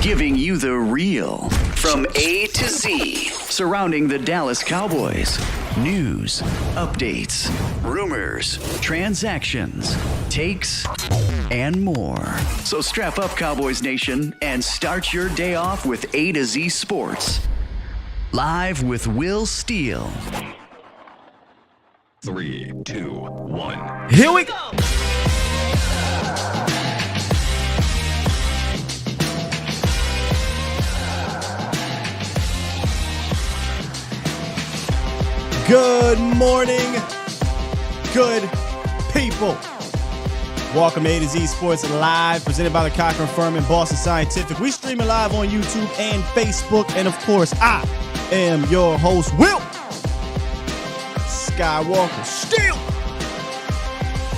Giving you the real from A to Z surrounding the Dallas Cowboys. News, updates, rumors, transactions, takes, and more. So strap up, Cowboys Nation, and start your day off with A to Z Sports. Live with Will Steele. 3, 2, 1. Here we go. Good morning, good people. Welcome to A to Z Sports Live, presented by the Cochran Firm and Boston Scientific. We streaming live on YouTube and Facebook, and of course, I am your host, Will Skywalker. Steele.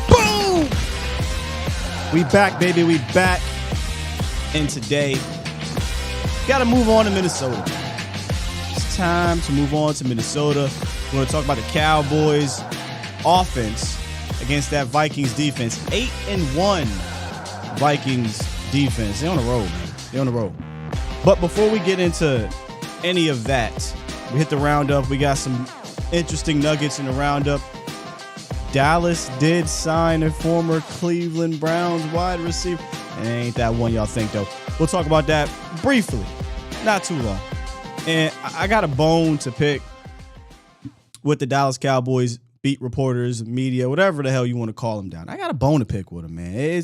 Boom! We back, baby. We back. And today, got to move on to Minnesota. It's time to move on to Minnesota. We're going to talk about the Cowboys offense against that Vikings defense. 8-1 Vikings defense. They're on the road, man. They're on the road. But before we get into any of that, we hit the roundup. We got some interesting nuggets in the roundup. Dallas did sign a former Cleveland Browns wide receiver. And it ain't that one y'all think, though. We'll talk about that briefly. Not too long. And I got a bone to pick with the Dallas Cowboys beat reporters, media, whatever the hell you want to call them down. I got a bone to pick with them, man.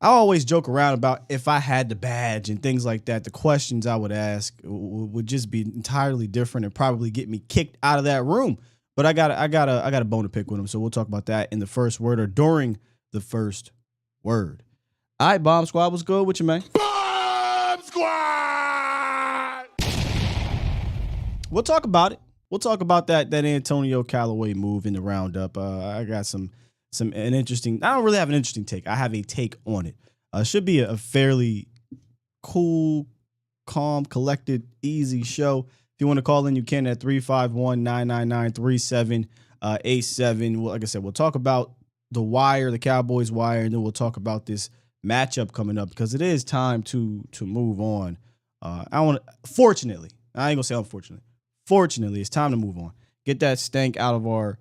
I always joke around about if I had the badge and things like that, the questions I would ask would just be entirely different and probably get me kicked out of that room. But I got a bone to pick with them, so we'll talk about that in the first word or during the first word. All right, Bomb Squad, what's good with you, man? Bomb Squad! We'll talk about it. We'll talk about that Antonio Callaway move in the roundup. I got an interesting. I don't really have an interesting take. I have a take on it. Should be a fairly cool, calm, collected, easy show. If you want to call in, you can at 351-999-3787. Well, like I said, we'll talk about the wire, the Cowboys wire, and then we'll talk about this matchup coming up because it is time to move on. Fortunately, I ain't gonna say unfortunately. Fortunately, it's time to move on. Get that stank out of our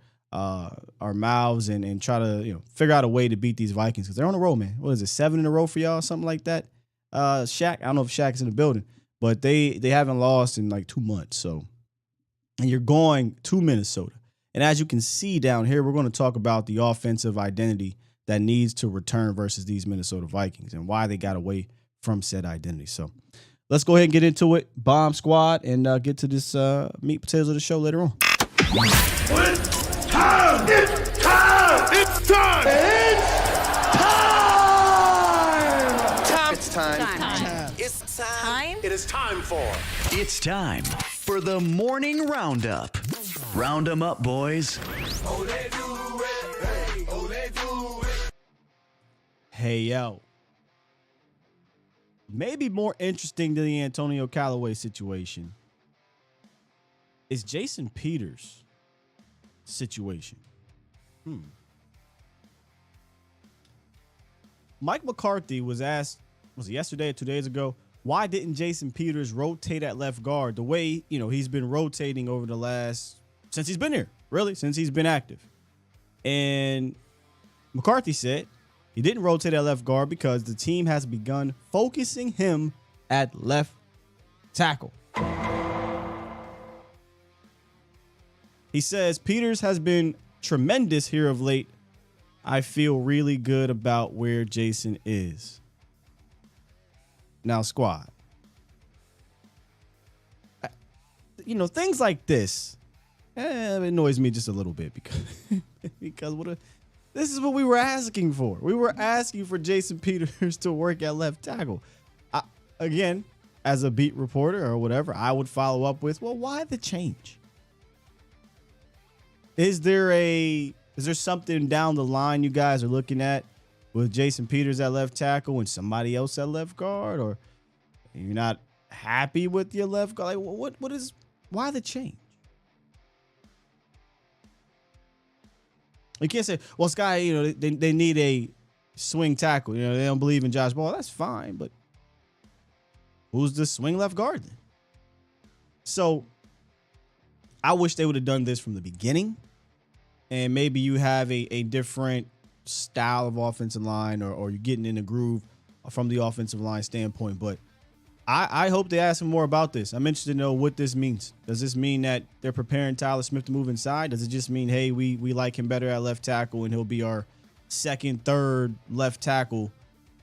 mouths and try to figure out a way to beat these Vikings because they're on the road, man. What is it, 7 in a row for y'all, something like that? Shaq, I don't know if Shaq's in the building, but they haven't lost in like 2 months. So, and you're going to Minnesota, and as you can see down here, we're going to talk about the offensive identity that needs to return versus these Minnesota Vikings and why they got away from said identity. So. Let's go ahead and get into it, Bomb Squad, and get to this meat and potatoes of the show later on. It's time! It's time! It's time! It's time! Time. It's time! It is time for... It's time for the morning roundup. Round 'em up, boys. Hey, yo. Maybe more interesting than the Antonio Callaway situation is Jason Peters' situation. Mike McCarthy was asked, was it yesterday or 2 days ago, why didn't Jason Peters rotate at left guard the way, he's been rotating over the since he's been here, really, since he's been active. And McCarthy said, he didn't rotate at left guard because the team has begun focusing him at left tackle. He says, Peters has been tremendous here of late. I feel really good about where Jason is. Now, squad. Things like this, it annoys me just a little bit because this is what we were asking for. We were asking for Jason Peters to work at left tackle. Again, as a beat reporter or whatever, I would follow up with, well, why the change? Is there something down the line you guys are looking at with Jason Peters at left tackle and somebody else at left guard? Or you're not happy with your left guard? Like, why the change? You can't say, well, Sky, they need a swing tackle. They don't believe in Josh Ball. That's fine, but who's the swing left guard then? So I wish they would have done this from the beginning. And maybe you have a different style of offensive line, or you're getting in the groove from the offensive line standpoint. But I hope they ask him more about this. I'm interested to know what this means. Does this mean that they're preparing Tyler Smith to move inside? Does it just mean, hey, we like him better at left tackle and he'll be our second, third left tackle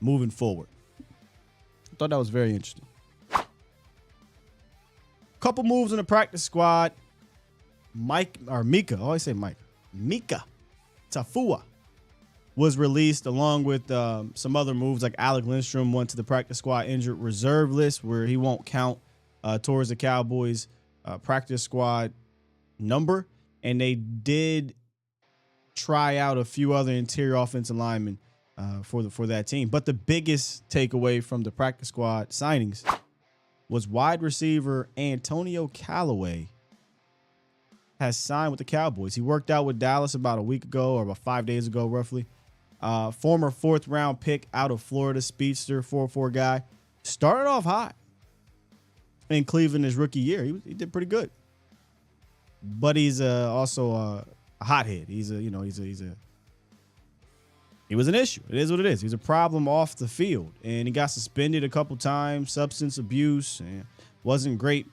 moving forward? I thought that was very interesting. Couple moves in the practice squad. Mika. I always say Mike. Mika Tafua was released along with some other moves, like Alec Lindstrom went to the practice squad injured reserve list, where he won't count towards the Cowboys practice squad number. And they did try out a few other interior offensive linemen for that team. But the biggest takeaway from the practice squad signings was wide receiver Antonio Callaway has signed with the Cowboys. He worked out with Dallas about a week ago, or about 5 days ago, roughly. Former 4th round pick out of Florida, speedster, 4.4 guy. Started off hot in Cleveland his rookie year. He did pretty good. But he's also a hothead. He was an issue. It is what it is. He's a problem off the field, and he got suspended a couple times, substance abuse, and wasn't great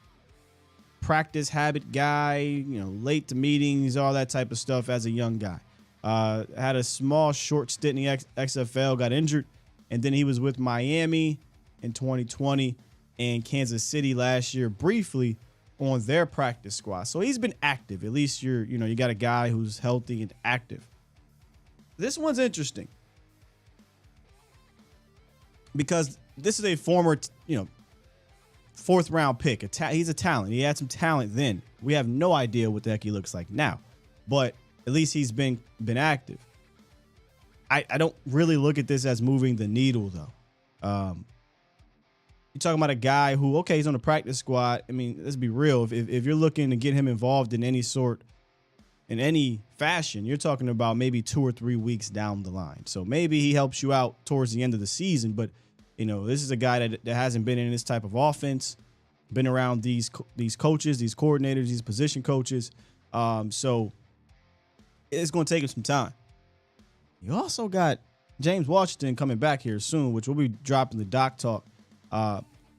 practice habit guy, late to meetings, all that type of stuff as a young guy. Had a small short stint in the XFL, got injured, and then he was with Miami in 2020 and Kansas City last year briefly on their practice squad. So he's been active. At least you got a guy who's healthy and active. This one's interesting because this is a former, 4th round pick. He's a talent. He had some talent then. We have no idea what the heck he looks like now, but at least he's been active. I don't really look at this as moving the needle though. You're talking about a guy who, okay, he's on the practice squad. I mean, let's be real. If you're looking to get him involved in any fashion, you're talking about maybe 2 or 3 weeks down the line. So maybe he helps you out towards the end of the season, but this is a guy that hasn't been in this type of offense, been around these coaches, these coordinators, these position coaches. So it's going to take him some time. You also got James Washington coming back here soon, which we'll be dropping the Doc Talk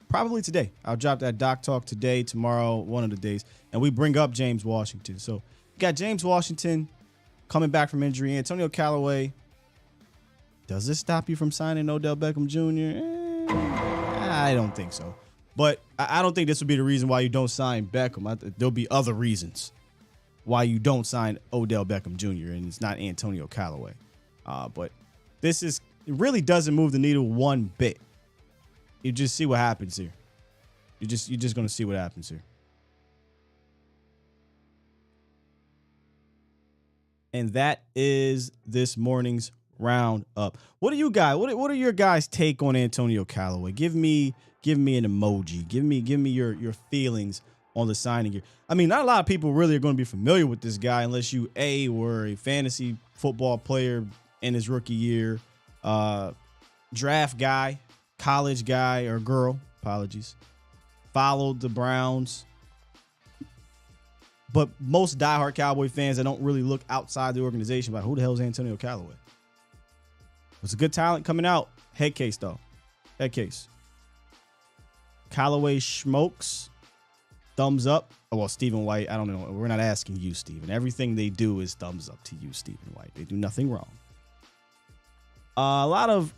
probably today. I'll drop that Doc Talk today, tomorrow, one of the days, and we bring up James Washington. So you got James Washington coming back from injury. Antonio Callaway. Does this stop you from signing Odell Beckham Jr.? I don't think so. But I don't think this would be the reason why you don't sign Beckham. There'll be other reasons why you don't sign Odell Beckham Jr., and it's not Antonio Callaway. But it really doesn't move the needle one bit. You just see what happens here. You're just going to see what happens here. And that is this morning's roundup. What are you guys? What are your guys' take on Antonio Callaway? Give me an emoji. Give me your feelings on the signing here. I mean, not a lot of people really are going to be familiar with this guy unless you were a fantasy football player in his rookie year, draft guy, college guy or girl. Apologies. Followed the Browns. But most diehard Cowboy fans that don't really look outside the organization about who the hell is Antonio Callaway. It's a good talent coming out. Head case, though. Head case. Callaway smokes. Thumbs up. Oh, well, Stephen White, I don't know. We're not asking you, Stephen. Everything they do is thumbs up to you, Stephen White. They do nothing wrong. A lot of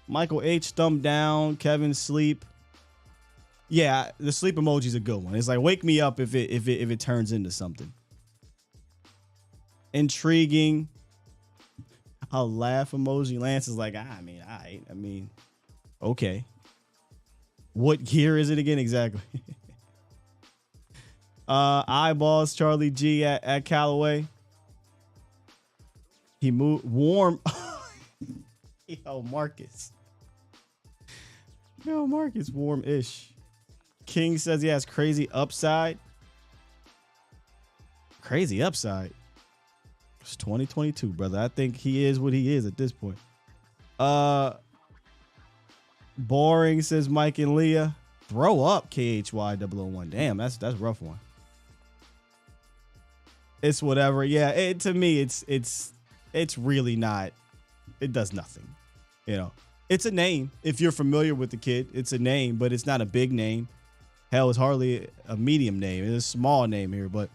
Michael H, thumb down. Kevin, sleep. Yeah, the sleep emoji is a good one. It's like, wake me up if it turns into something. Intriguing. A laugh emoji. Lance is like, I mean, okay. What year is it again exactly? Eyeballs, Charlie G at Callaway. He moved warm. Yo, Marcus, warm-ish. King says he has crazy upside. Crazy upside. It's 2022, brother. I think he is what he is at this point. Boring, says Mike and Leah. Throw up, KHY001. Damn, that's a rough one. It's whatever. Yeah, to me, it's really not. It does nothing. You know, it's a name. If you're familiar with the kid, it's a name, but it's not a big name. Hell, it's hardly a medium name. It's a small name here, but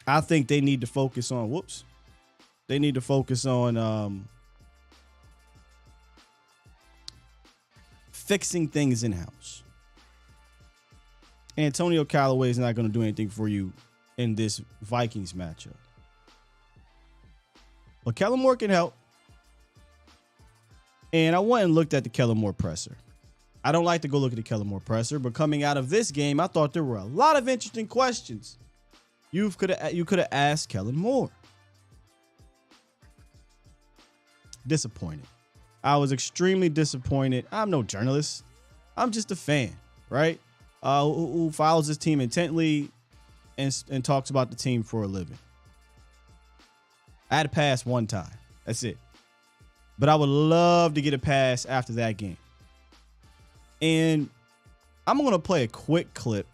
I think they need to focus on. They need to focus on fixing things in house. Antonio Callaway is not going to do anything for you in this Vikings matchup. But Kellen Moore can help. And I went and looked at the Kellen Moore presser. I don't like to go look at the Kellen Moore presser, but coming out of this game, I thought there were a lot of interesting questions you could have asked Kellen Moore. Disappointed. I was extremely disappointed. I'm no journalist. I'm just a fan, right? Who follows his team intently and talks about the team for a living. I had a pass one time. That's it. But I would love to get a pass after that game. And I'm going to play a quick clip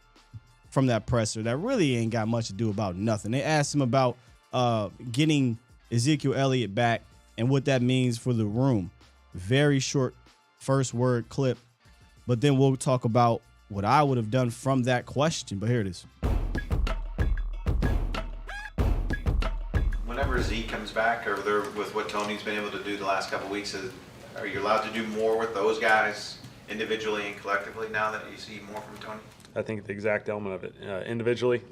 from that presser that really ain't got much to do about nothing. They asked him about getting Ezekiel Elliott back and what that means for the room. Very short first word clip. But then we'll talk about what I would have done from that question. But here it is. Whenever Zeke comes back, or with what Tony's been able to do the last couple of weeks, are you allowed to do more with those guys individually and collectively now that you see more from Tony? I think the exact element of it. Individually,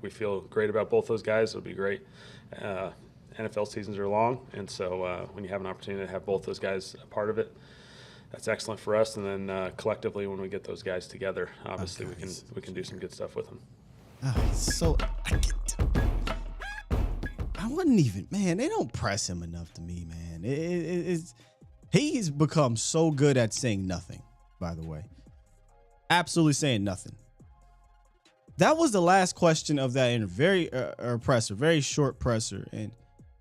we feel great about both those guys. It'll be great. NFL seasons are long, and so when you have an opportunity to have both those guys a part of it, that's excellent for us. And then collectively, when we get those guys together, obviously we can do some good stuff with them. I wouldn't even, man. They don't press him enough to me, man. He's become so good at saying nothing. By the way, absolutely saying nothing. That was the last question of that very presser, very short presser. And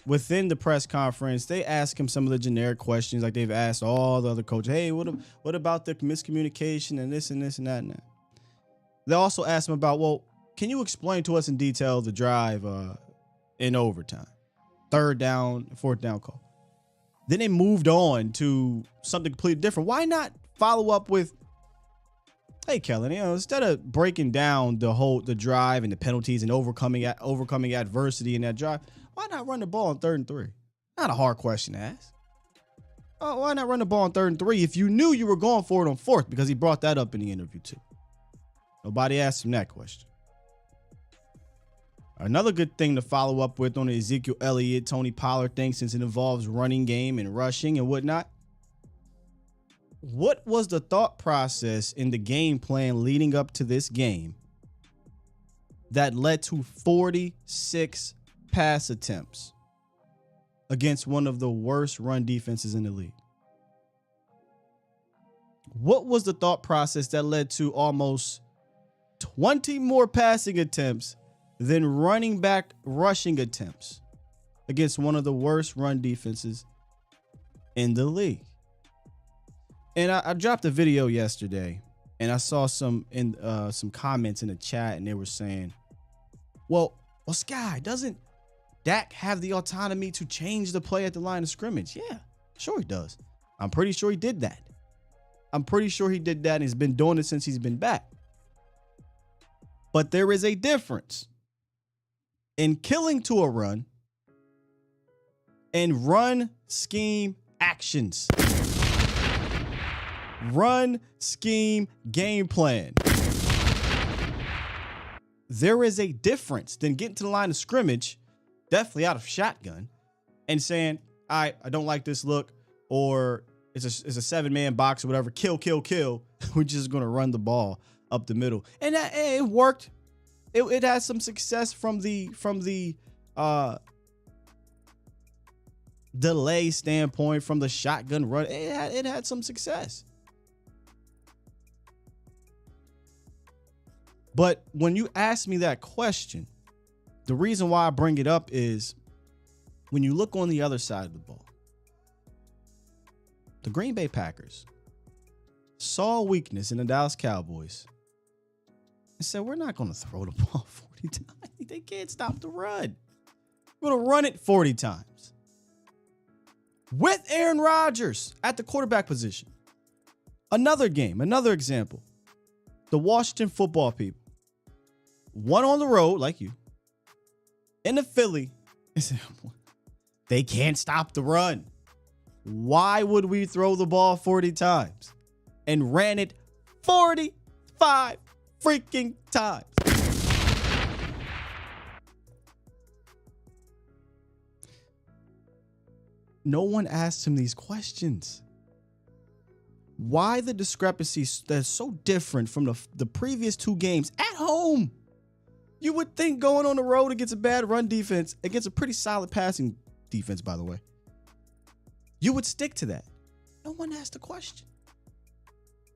within the press conference, they asked him some of the generic questions like they've asked all the other coaches. Hey, what about the miscommunication and this and this and that and that? They also asked him about, well, can you explain to us in detail the drive in overtime, third down, fourth down call? Then they moved on to something completely different. Why not follow up with, hey, Kellen, instead of breaking down the drive and the penalties and overcoming adversity in that drive, why not run the ball on 3rd and 3? Not a hard question to ask. Oh, why not run the ball on 3rd and 3 if you knew you were going for it on 4th? Because he brought that up in the interview too. Nobody asked him that question. Another good thing to follow up with on the Ezekiel Elliott, Tony Pollard thing, since it involves running game and rushing and whatnot. What was the thought process in the game plan leading up to this game that led to 46 pass attempts against one of the worst run defenses in the league? What was the thought process that led to almost 20 more passing attempts than running back rushing attempts against one of the worst run defenses in the league? And I dropped a video yesterday, and I saw some comments in the chat, and they were saying, well, Sky, doesn't Dak have the autonomy to change the play at the line of scrimmage? Yeah, sure he does. I'm pretty sure he did that. And he's been doing it since he's been back. But there is a difference in killing to a run and run scheme actions. Run scheme game plan. There is a difference than getting to the line of scrimmage, definitely out of shotgun, and saying, I don't like this look, or it's a 7-man box or whatever. Kill. We're just going to run the ball up the middle. And it worked. It had some success from the delay standpoint, from the shotgun run. It had some success. But when you ask me that question, the reason why I bring it up is when you look on the other side of the ball, the Green Bay Packers saw a weakness in the Dallas Cowboys and said, we're not going to throw the ball 40 times. They can't stop the run. We're going to run it 40 times. With Aaron Rodgers at the quarterback position. Another game, another example. The Washington football people. One on the road, like you. In the Philly. They can't stop the run. Why would we throw the ball 40 times? And ran it 45 freaking times. No one asked him these questions. Why the discrepancy that's so different from the previous two games at home? You would think going on the road against a bad run defense, against a pretty solid passing defense, by the way, you would stick to that. No one asked a question.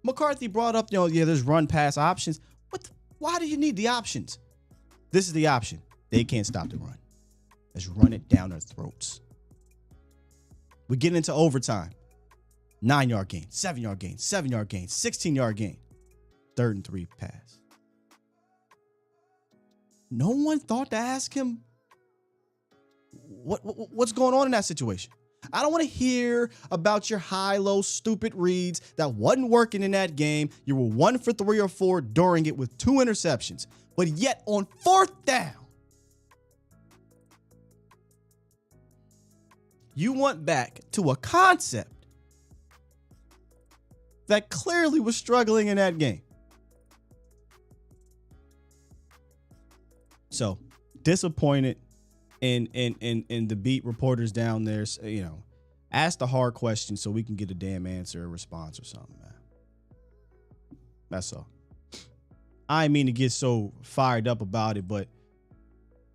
McCarthy brought up, there's run pass options. Why do you need the options? This is the option. They can't stop the run. Let's run it down their throats. We get into overtime. 9-yard gain, 7-yard gain, 7-yard gain, 16-yard gain. 3rd and 3 pass. No one thought to ask him what's going on in that situation. I don't want to hear about your high-low stupid reads that wasn't working in that game. You were 1 for 3 or 4 during it with 2 interceptions. But yet on 4th down, you went back to a concept that clearly was struggling in that game. So disappointed in the beat reporters down there. Ask the hard questions so we can get a damn answer, a response or something, man. That's all. I didn't mean to get so fired up about it, but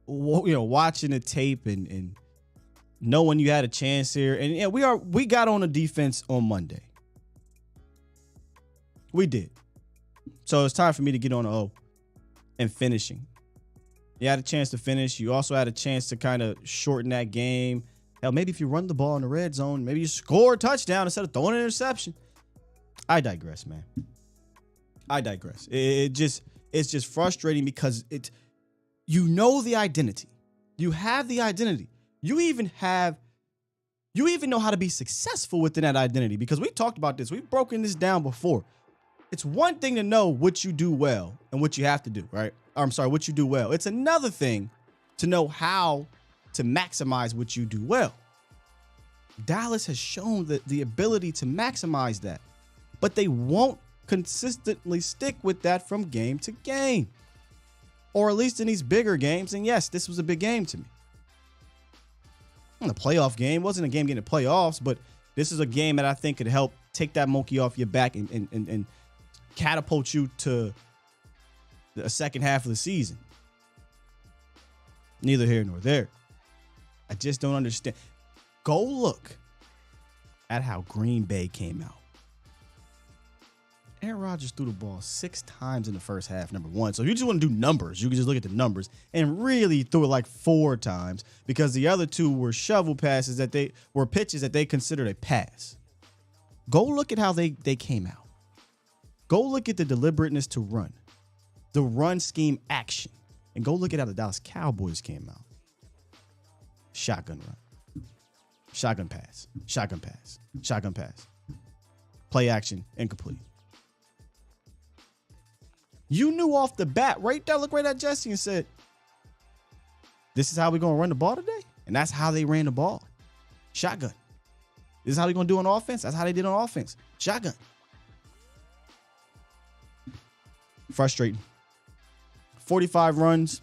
watching the tape and knowing you had a chance here, and we got on the defense on Monday. We did. So it's time for me to get on the O and finishing. You had a chance to finish. You also had a chance to kind of shorten that game. Hell, maybe if you run the ball in the red zone, maybe you score a touchdown instead of throwing an interception. I digress, man. I digress. It's just frustrating because the identity. You have the identity. You even know how to be successful within that identity, because we talked about this. We've broken this down before. It's one thing to know what you do well and what you have to do, right? What you do well. It's another thing to know how to maximize what you do well. Dallas has shown the ability to maximize that, but they won't consistently stick with that from game to game, or at least in these bigger games. And yes, this was a big game to me. The playoff game wasn't a game getting the playoffs, but this is a game that I think could help take that monkey off your back and catapult you to the second half of the season. Neither here nor there. I just don't understand. Go look at how Green Bay came out. Aaron Rodgers threw the ball 6 times in the first half, number one. So if you just want to do numbers, you can just look at the numbers, and really threw it like 4 times, because the other 2 were shovel passes pitches that they considered a pass. Go look at how they came out. Go look at the deliberateness to run, the run scheme action, and go look at how the Dallas Cowboys came out. Shotgun run, shotgun pass, shotgun pass, shotgun pass, play action, incomplete. You knew off the bat, right there, look right at Jesse and said, this is how we're going to run the ball today? And that's how they ran the ball. Shotgun. This is how we're going to do on offense? That's how they did on offense. Shotgun. Frustrating. 45 runs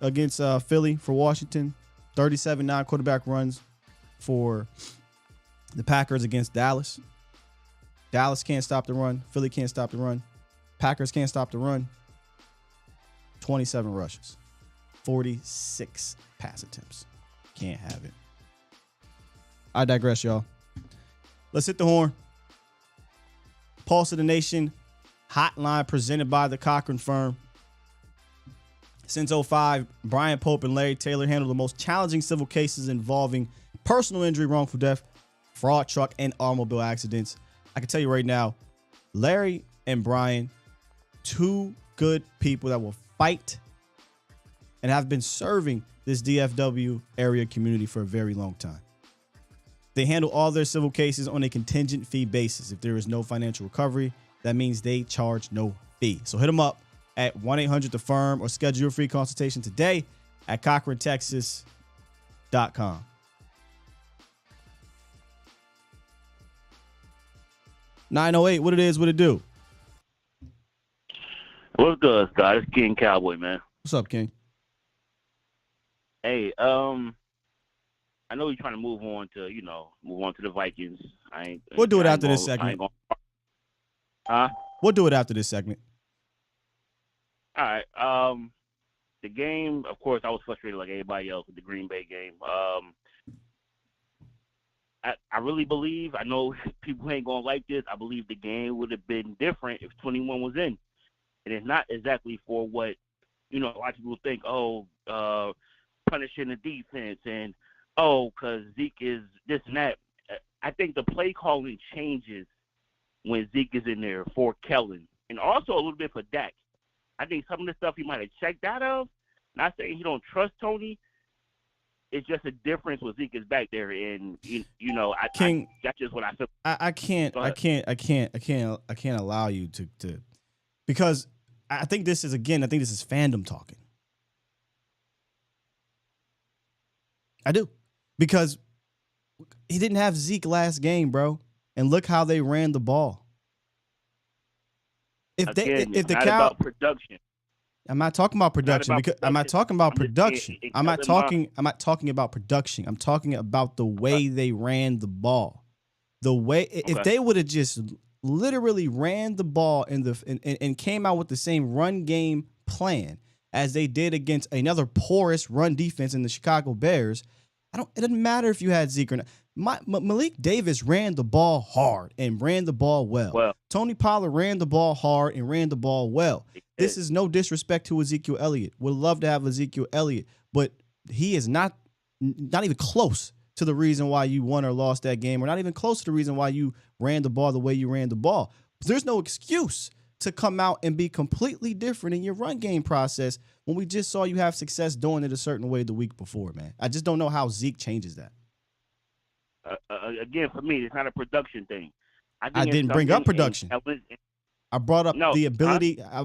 against Philly for Washington. 37 non-quarterback runs for the Packers against Dallas. Dallas can't stop the run. Philly can't stop the run. Packers can't stop the run. 27 rushes. 46 pass attempts. Can't have it. I digress, y'all. Let's hit the horn. Pulse of the Nation hotline presented by the Cochran Firm. Since 2005, Brian Pope and Larry Taylor handled the most challenging civil cases involving personal injury, wrongful death, fraud, truck, and automobile accidents. I can tell you right now, Larry and Brian, two good people that will fight and have been serving this DFW area community for a very long time. They handle all their civil cases on a contingent fee basis. If there is no financial recovery, that means they charge no fee. So hit them up at 1-800-THE-FIRM or schedule your free consultation today at CochranTexas.com. .908, what it is, what it do? What's good, Scott? It's King Cowboy, man. What's up, King? Hey, I know you're trying to move on to the Vikings. We'll do it after this segment. Huh? We'll do it after this segment. All right. The game, of course, I was frustrated like everybody else with the Green Bay game. I really believe, I know people ain't going to like this, I believe the game would have been different if 21 was in. And it's not exactly for what, a lot of people think, punishing the defense and, because Zeke is this and that. I think the play calling changes when Zeke is in there for Kellen. And also a little bit for Dak. I think some of the stuff he might have checked out of, not saying he don't trust Tony, it's just a difference when Zeke is back there, and that's just what I feel. I can't allow you to because I think this is fandom talking. I do, because he didn't have Zeke last game, bro, and look how they ran the ball. If the about production. I'm not talking about production because I'm not talking about production. I'm not talking about production. I'm talking about the way they ran the ball. The way if they would have just literally ran the ball and came out with the same run game plan as they did against another porous run defense in the Chicago Bears, it doesn't matter if you had Zeke or not. Malik Davis ran the ball hard and ran the ball well. Tony Pollard ran the ball hard and ran the ball well. This is no disrespect to Ezekiel Elliott. Would love to have Ezekiel Elliott, but he is not even close to the reason why you won or lost that game, or not even close to the reason why you ran the ball the way you ran the ball. There's no excuse to come out and be completely different in your run game process when we just saw you have success doing it a certain way the week before, man. I just don't know how Zeke changes that. Again, for me, it's not a production thing. I didn't bring up production. I brought up the ability. I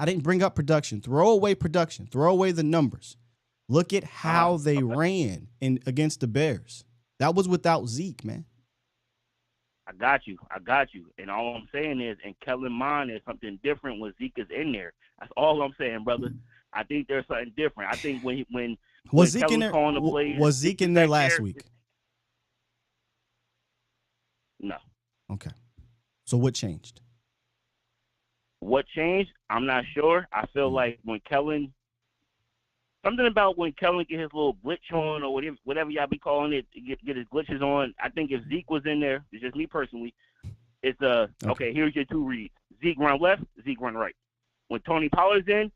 didn't bring up production. Throw away production. Throw away the numbers. Look at how they ran against the Bears. That was without Zeke, man. I got you. And all I'm saying is, in Kellen mind, there's something different when Zeke is in there. That's all I'm saying, brother. I think there's something different. I think when was Zeke in there? Was Zeke in there last week? No. Okay. So what changed? What changed? I'm not sure. I feel like when Kellen get his little glitch on, or whatever y'all be calling it, get his glitches on. I think if Zeke was in there, it's just me personally, it's okay, here's your two reads. Zeke run left, Zeke run right. When Tony Pollard's in,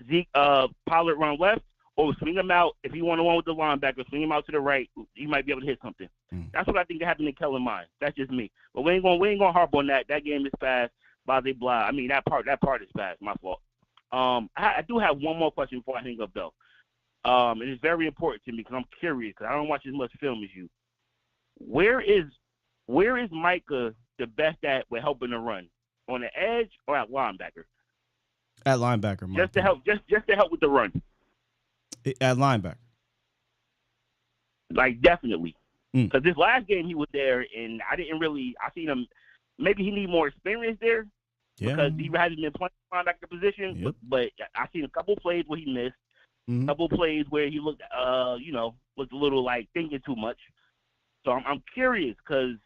Zeke Pollard run left, or swing him out. If you want to one with the linebacker, swing him out to the right, you might be able to hit something. That's what I think happened in Kellen mind. That's just me. But we ain't gonna harp on that. That game is fast. Blah blah. I mean that part is fast. My fault. I do have one more question before I hang up though. And it's very important to me because I'm curious because I don't watch as much film as you. Where is Micah the best at with helping the run? On the edge or at linebacker? At linebacker, Mike. Just to help with the run. At linebacker. Like definitely. Because this last game he was there and I seen him. Maybe he need more experience there. Yeah. Because he hasn't been playing linebacker position. Yep. But I seen a couple plays where he missed. A couple plays where he looked, looked a little like thinking too much. So I'm curious because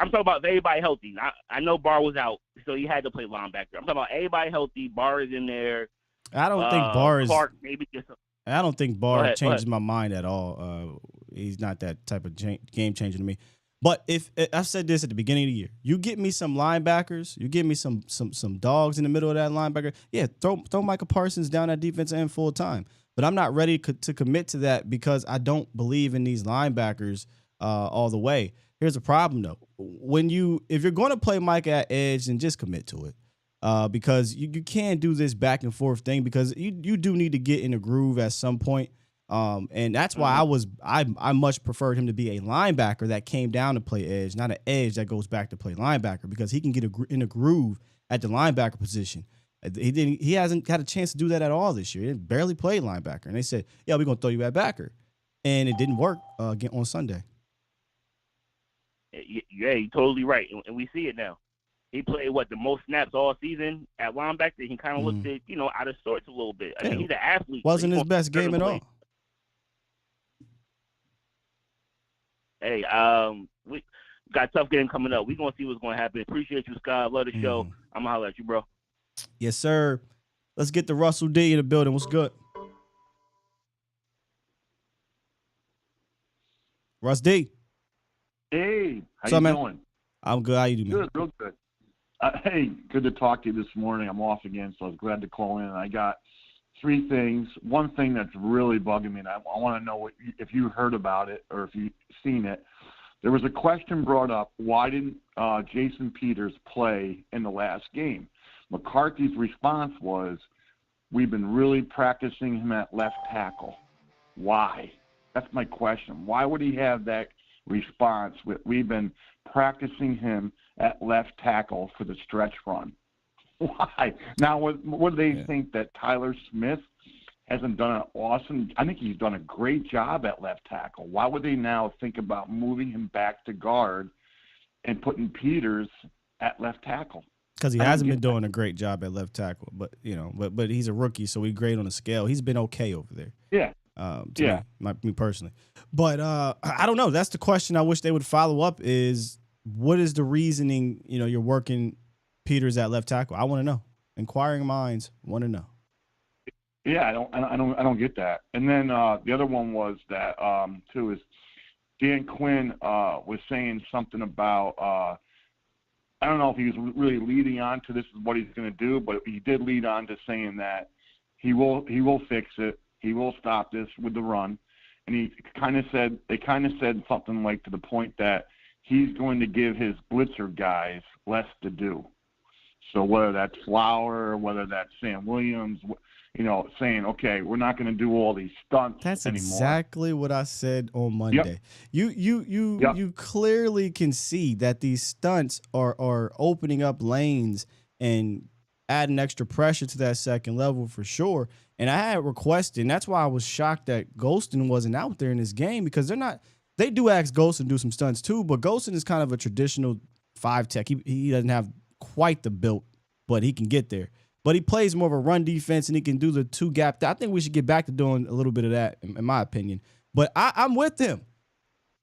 I'm talking about everybody healthy. I know Barr was out, so he had to play linebacker. I'm talking about everybody healthy. Barr is in there. I don't think Barr is. Clark maybe just. I don't think Barr changes my mind at all. He's not that type of game changer to me. But if I've said this at the beginning of the year, you get me some linebackers, you give me some dogs in the middle of that linebacker. Yeah, throw Micah Parsons down at defensive end full time. But I'm not ready to commit to that because I don't believe in these linebackers all the way. Here's the problem though. If you're going to play Mike at edge, then just commit to it. Because you can't do this back and forth thing because you do need to get in a groove at some point. And that's why I much preferred him to be a linebacker that came down to play edge, not an edge that goes back to play linebacker, because he can get in a groove at the linebacker position. He hasn't had a chance to do that at all this year. He barely played linebacker, and they said, "Yeah, we're gonna throw you at backer," and it didn't work again on Sunday. Yeah, you're totally right, and we see it now. He played the most snaps all season at linebacker. He kind of looked out of sorts a little bit. I mean, he's an athlete. Wasn't his best game at all. Hey, we got a tough game coming up. We're gonna see what's gonna happen. Appreciate you, Scott. Love the show. I'm gonna holler at you, bro. Yes, sir. Let's get the Russell D in the building. What's good? Russ D. Hey, What's how up, you man? doing? I'm good. How you doing, man? Good, real good. Hey, good to talk to you this morning. I'm off again, so I was glad to call in. I got three things. One thing that's really bugging me, and I want to know if you heard about it or if you've seen it. There was a question brought up, why didn't Jason Peters play in the last game? McCarthy's response was, we've been really practicing him at left tackle. Why? That's my question. Why would he have that response? We've been practicing him at left tackle for the stretch run. Why? Now, what do they think, that Tyler Smith hasn't done an awesome – I think he's done a great job at left tackle. Why would they now think about moving him back to guard and putting Peters at left tackle? Because he hasn't been doing a great job at left tackle, but he's a rookie, so we grade on a scale. He's been okay over there. Yeah. Me personally. But I don't know. That's the question I wish they would follow up is, what is the reasoning, you're working Peters at left tackle? I want to know. Inquiring minds want to know. Yeah, I don't get that. And then the other one was that too is Dan Quinn was saying something about I don't know if he was really leading on to this is what he's going to do, but he did lead on to saying that he will fix it. He will stop this with the run. And they kind of said something like to the point that he's going to give his blitzer guys less to do. So whether that's Flower, whether that's Sam Williams, saying, okay, we're not going to do all these stunts That's anymore. exactly what I said on Monday. Yep. You clearly can see that these stunts are opening up lanes and adding extra pressure to that second level for sure. And I had requested, and that's why I was shocked that Golston wasn't out there in this game, because they do ask Golston to do some stunts too, but Golston is kind of a traditional 5 tech. He doesn't have quite the build, but he can get there. But he plays more of a run defense, and he can do the 2 gap. I think we should get back to doing a little bit of that, in my opinion. But I'm with him.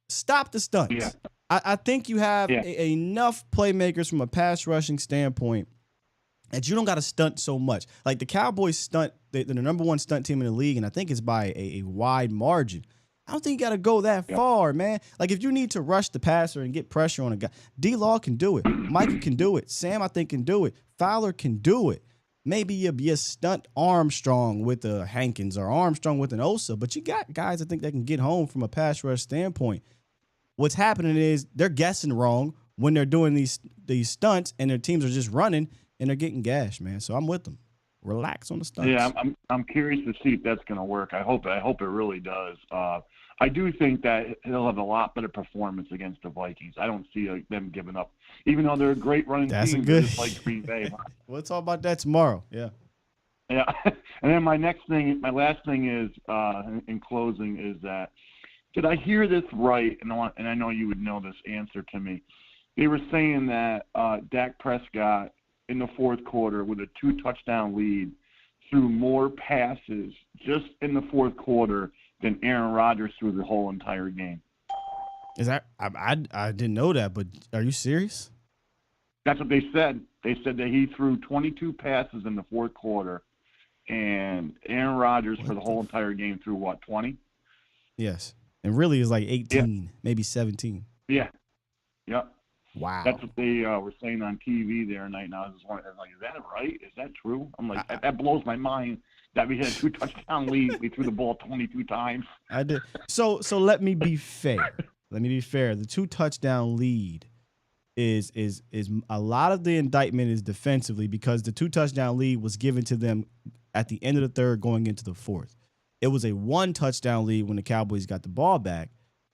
Stop the stunts. Yeah. I think you have enough playmakers from a pass rushing standpoint that you don't got to stunt so much. Like the Cowboys stunt, they're the number 1 stunt team in the league, and I think it's by a wide margin. I don't think you got to go that far, man. Like if you need to rush the passer and get pressure on a guy, D-Law can do it. Micah can do it. Sam, I think, can do it. Fowler can do it. Maybe you stunt Armstrong with a Hankins or Armstrong with an Osa, but you got guys I think that can get home from a pass rush standpoint. What's happening is they're guessing wrong when they're doing these stunts, and their teams are just running and they're getting gashed, man. So I'm with them. Relax on the stunts. Yeah, I'm curious to see if that's going to work. I hope it really does. I do think that he'll have a lot better performance against the Vikings. I don't see them giving up, even though they're a great running team. Just like Green Bay. We'll talk about that tomorrow. Yeah. Yeah, and then my last thing is in closing is that, did I hear this right? And I know you would know this answer to me. They were saying that Dak Prescott in the fourth quarter with a 2-touchdown lead threw more passes just in the fourth quarter than Aaron Rodgers threw the whole entire game. Is that I didn't know that, but are you serious? That's what they said. They said that he threw 22 passes in the fourth quarter, and Aaron Rodgers for the whole entire game threw 20? Yes, and really is like 18, maybe 17. Yeah. Yep. Wow. That's what they were saying on TV there tonight, and I was just wondering, is that right? Is that true? I'm like, that blows my mind that we had a 2-touchdown lead. We threw the ball 22 times. I did. So let me be fair. let me be fair. The 2 touchdown lead is a lot of the indictment is defensively because the 2 touchdown lead was given to them at the end of the third going into the fourth. It was a 1 touchdown lead when the Cowboys got the ball back,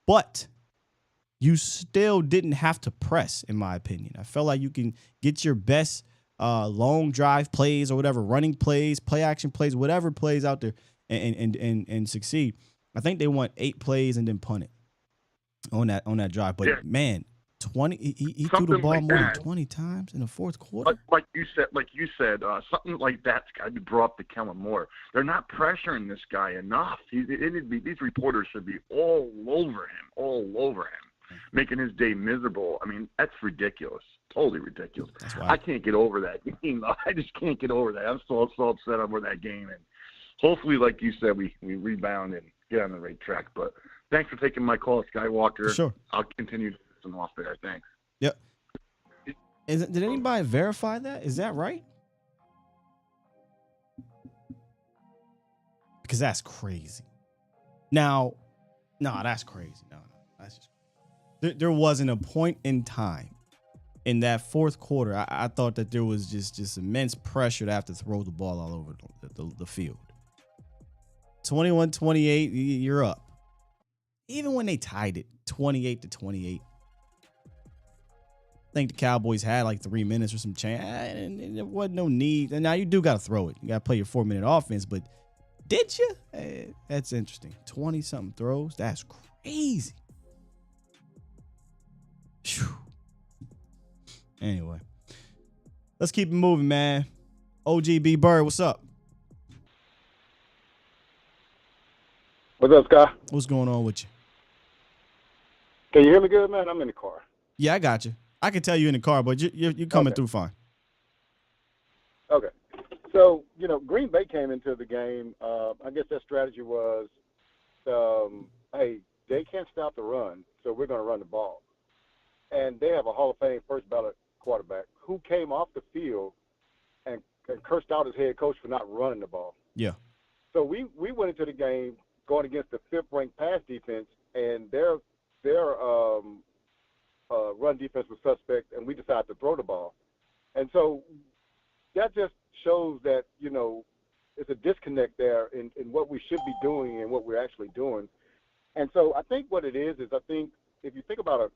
but you still didn't have to press, in my opinion. I felt like you can get your best long drive plays or whatever, running plays, play action plays, whatever plays out there and succeed. I think they won 8 plays and then punted on that drive. But man, 20 he threw the ball more than 20 times in the fourth quarter. Like you said, something like that's got to be brought up to Kellen Moore. They're not pressuring this guy enough. These reporters should be all over him, making his day miserable. I mean, that's ridiculous. Totally ridiculous. That's why I can't get over that game. I just can't get over that. I'm so upset over that game. And hopefully, like you said, we rebound and get on the right track. But thanks for taking my call, Skywalker. For sure. I'll continue to listen off there. Thanks. Yep. Did anybody verify that? Is that right? Because that's crazy. Now, no, that's crazy. No, that's just there wasn't a point in time in that fourth quarter. I thought that there was just immense pressure to have to throw the ball all over the field. 21-28, you're up. Even when they tied it 28-28, I think the Cowboys had like 3 minutes or some change, and there wasn't no need. And now you do got to throw it. You got to play your 4-minute offense, but did you? That's interesting. 20-something throws. That's crazy. Whew. Anyway, let's keep it moving, man. OGB Bird, what's up? What's up, Scott? What's going on with you? Can you hear me good, man? I'm in the car. Yeah, I got you. I can tell you in the car, but you're coming through fine. Okay. So, Green Bay came into the game. I guess their strategy was, hey, they can't stop the run, so we're going to run the ball. And they have a Hall of Fame first ballot quarterback who came off the field and cursed out his head coach for not running the ball. Yeah. So we went into the game going against the 5th-ranked pass defense, and their run defense was suspect, and we decided to throw the ball. And so that just shows that, it's a disconnect there in what we should be doing and what we're actually doing. And so I think what it is I think if you think about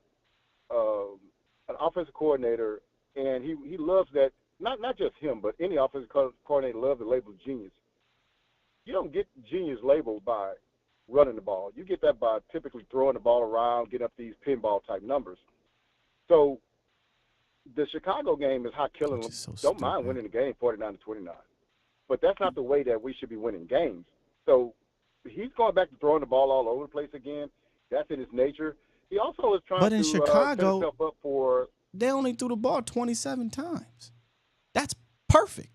an offensive coordinator, and he loves that, not just him, but any offensive coordinator loves the label genius. You don't get genius labeled by running the ball. You get that by typically throwing the ball around, getting up these pinball type numbers. So the Chicago game is how Kellen don't mind winning the game 49-29. But that's not the way that we should be winning games. So he's going back to throwing the ball all over the place again. That's in his nature. He also is trying but in to Chicago, set himself up for. They only threw the ball 27 times. That's perfect.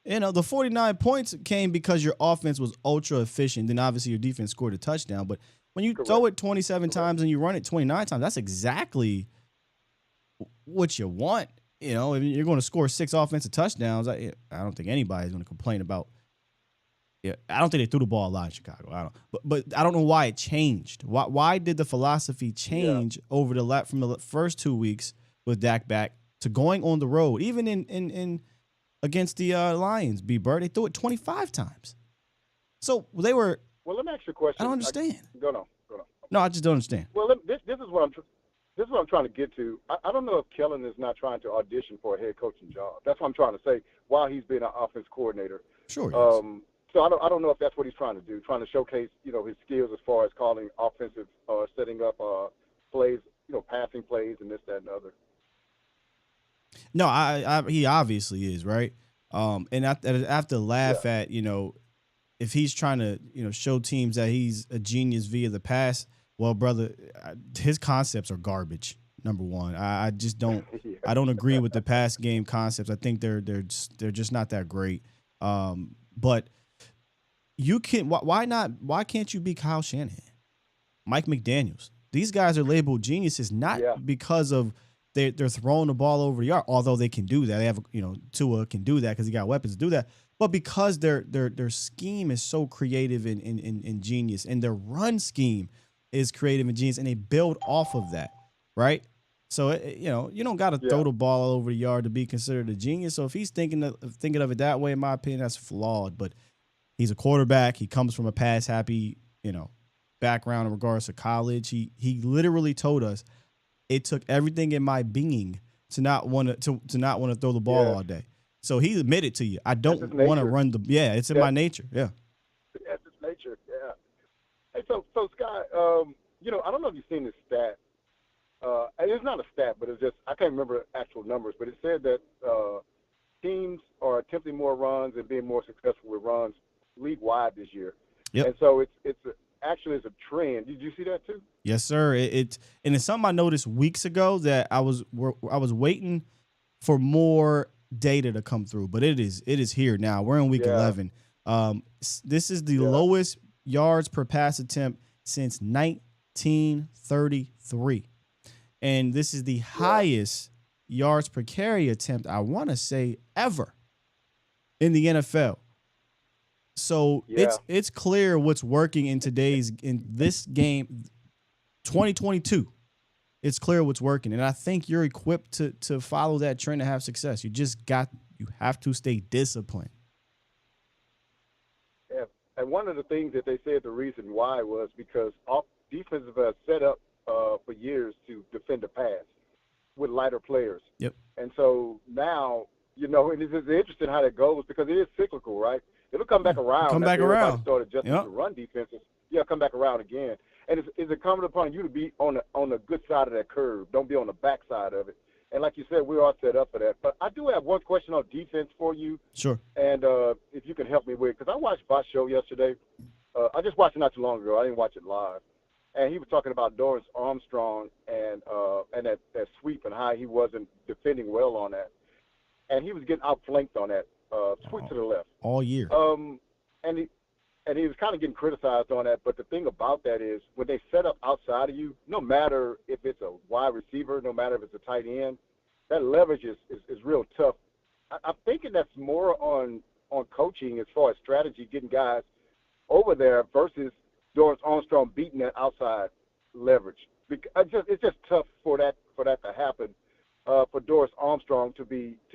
The 49 points came because your offense was ultra efficient. Then obviously your defense scored a touchdown. But when you throw it 27 times and you run it 29 times, that's exactly what you want. If you're going to score 6 offensive touchdowns, I don't think anybody's going to complain about. Yeah, I don't think they threw the ball a lot in Chicago. But I don't know why it changed. Why did the philosophy change over from the first 2 weeks with Dak back to going on the road, even in against the Lions? B-Bird, they threw it 25 times. So they were. Well, let me ask you a question. I don't understand. Go on. No, I just don't understand. Well, this is what I'm trying to get to. I don't know if Kellen is not trying to audition for a head coaching job. That's what I'm trying to say. While he's been an offense coordinator. Sure. So I don't know if that's what he's trying to do, trying to showcase, his skills as far as calling offensive, setting up plays, passing plays and this, that, and the other. No, he obviously is, right? And I have to laugh at, if he's trying to, show teams that he's a genius via the pass. Well, brother, his concepts are garbage. Number one, I just don't. I don't agree with the pass game concepts. I think they're just not that great. But you can. Why not? Why can't you be Kyle Shanahan, Mike McDaniels? These guys are labeled geniuses not because of they're throwing the ball over the yard. Although they can do that, they have Tua can do that because he got weapons to do that. But because their scheme is so creative and genius, and their run scheme is creative and genius, and they build off of that, right? So you don't got to throw the ball all over the yard to be considered a genius. So if he's thinking of it that way, in my opinion, that's flawed. But he's a quarterback. He comes from a pass happy, background in regards to college. He literally told us it took everything in my being to not want to throw the ball all day. So he admitted to you, I don't want to run the. Yeah, it's in my nature. Yeah. That's his nature. Yeah. Hey, so Scott, I don't know if you've seen this stat. And it's not a stat, but it's just I can't remember actual numbers, but it said that teams are attempting more runs and being more successful with runs league wide this year. Yep. And so it's actually a trend. Did you see that too? Yes, sir. It's something I noticed weeks ago that I was waiting for more data to come through, but it is here now. We're in week 11. This is the lowest yards per pass attempt since 1933. And this is the highest yards per carry attempt, I want to say, ever in the NFL. So it's clear what's working in this game, 2022. It's clear what's working. And I think you're equipped to follow that trend and have success. You have to stay disciplined. Yeah. And one of the things that they said the reason why was because defenses have set up for years to defend the pass with lighter players. Yep. And so now, and it's interesting how that goes because it is cyclical, right? It'll come back around. Everybody start adjusting to run defenses. Yeah, come back around again. And is it incumbent upon you to be on the good side of that curve? Don't be on the back side of it. And like you said, we're all set up for that. But I do have one question on defense for you. Sure. And if you can help me with, because I watched Bosh's show yesterday. I just watched it not too long ago. I didn't watch it live. And he was talking about Dorrance Armstrong and that sweep and how he wasn't defending well on that. And he was getting outflanked on that sweep to the left. All year. And he was kind of getting criticized on that. But the thing about that is when they set up outside of you, no matter if it's a wide receiver, no matter if it's a tight end, that leverage is real tough. I'm thinking that's more on coaching as far as strategy, getting guys over there versus Dorrance Armstrong beating that outside leverage. It's just tough for that to happen. For Dorrance Armstrong to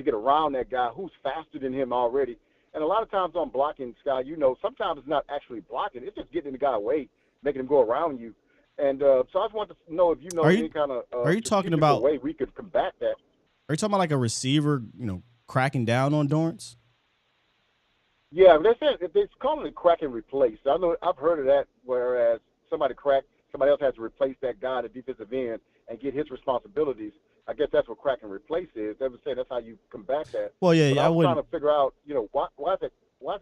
get around that guy who's faster than him already. And a lot of times on blocking, Scott, sometimes it's not actually blocking. It's just getting the guy away, making him go around you. And so I just want to know if you know any kind of are you talking about way we could combat that. Are you talking about like a receiver, cracking down on Dorrance? Yeah, they're calling it crack and replace. I know I've heard of that, whereas somebody else has to replace that guy at the defensive end and get his responsibilities. I guess that's what crack and replace is. They would say that's how you combat that. Well, yeah, I was trying to figure out, why is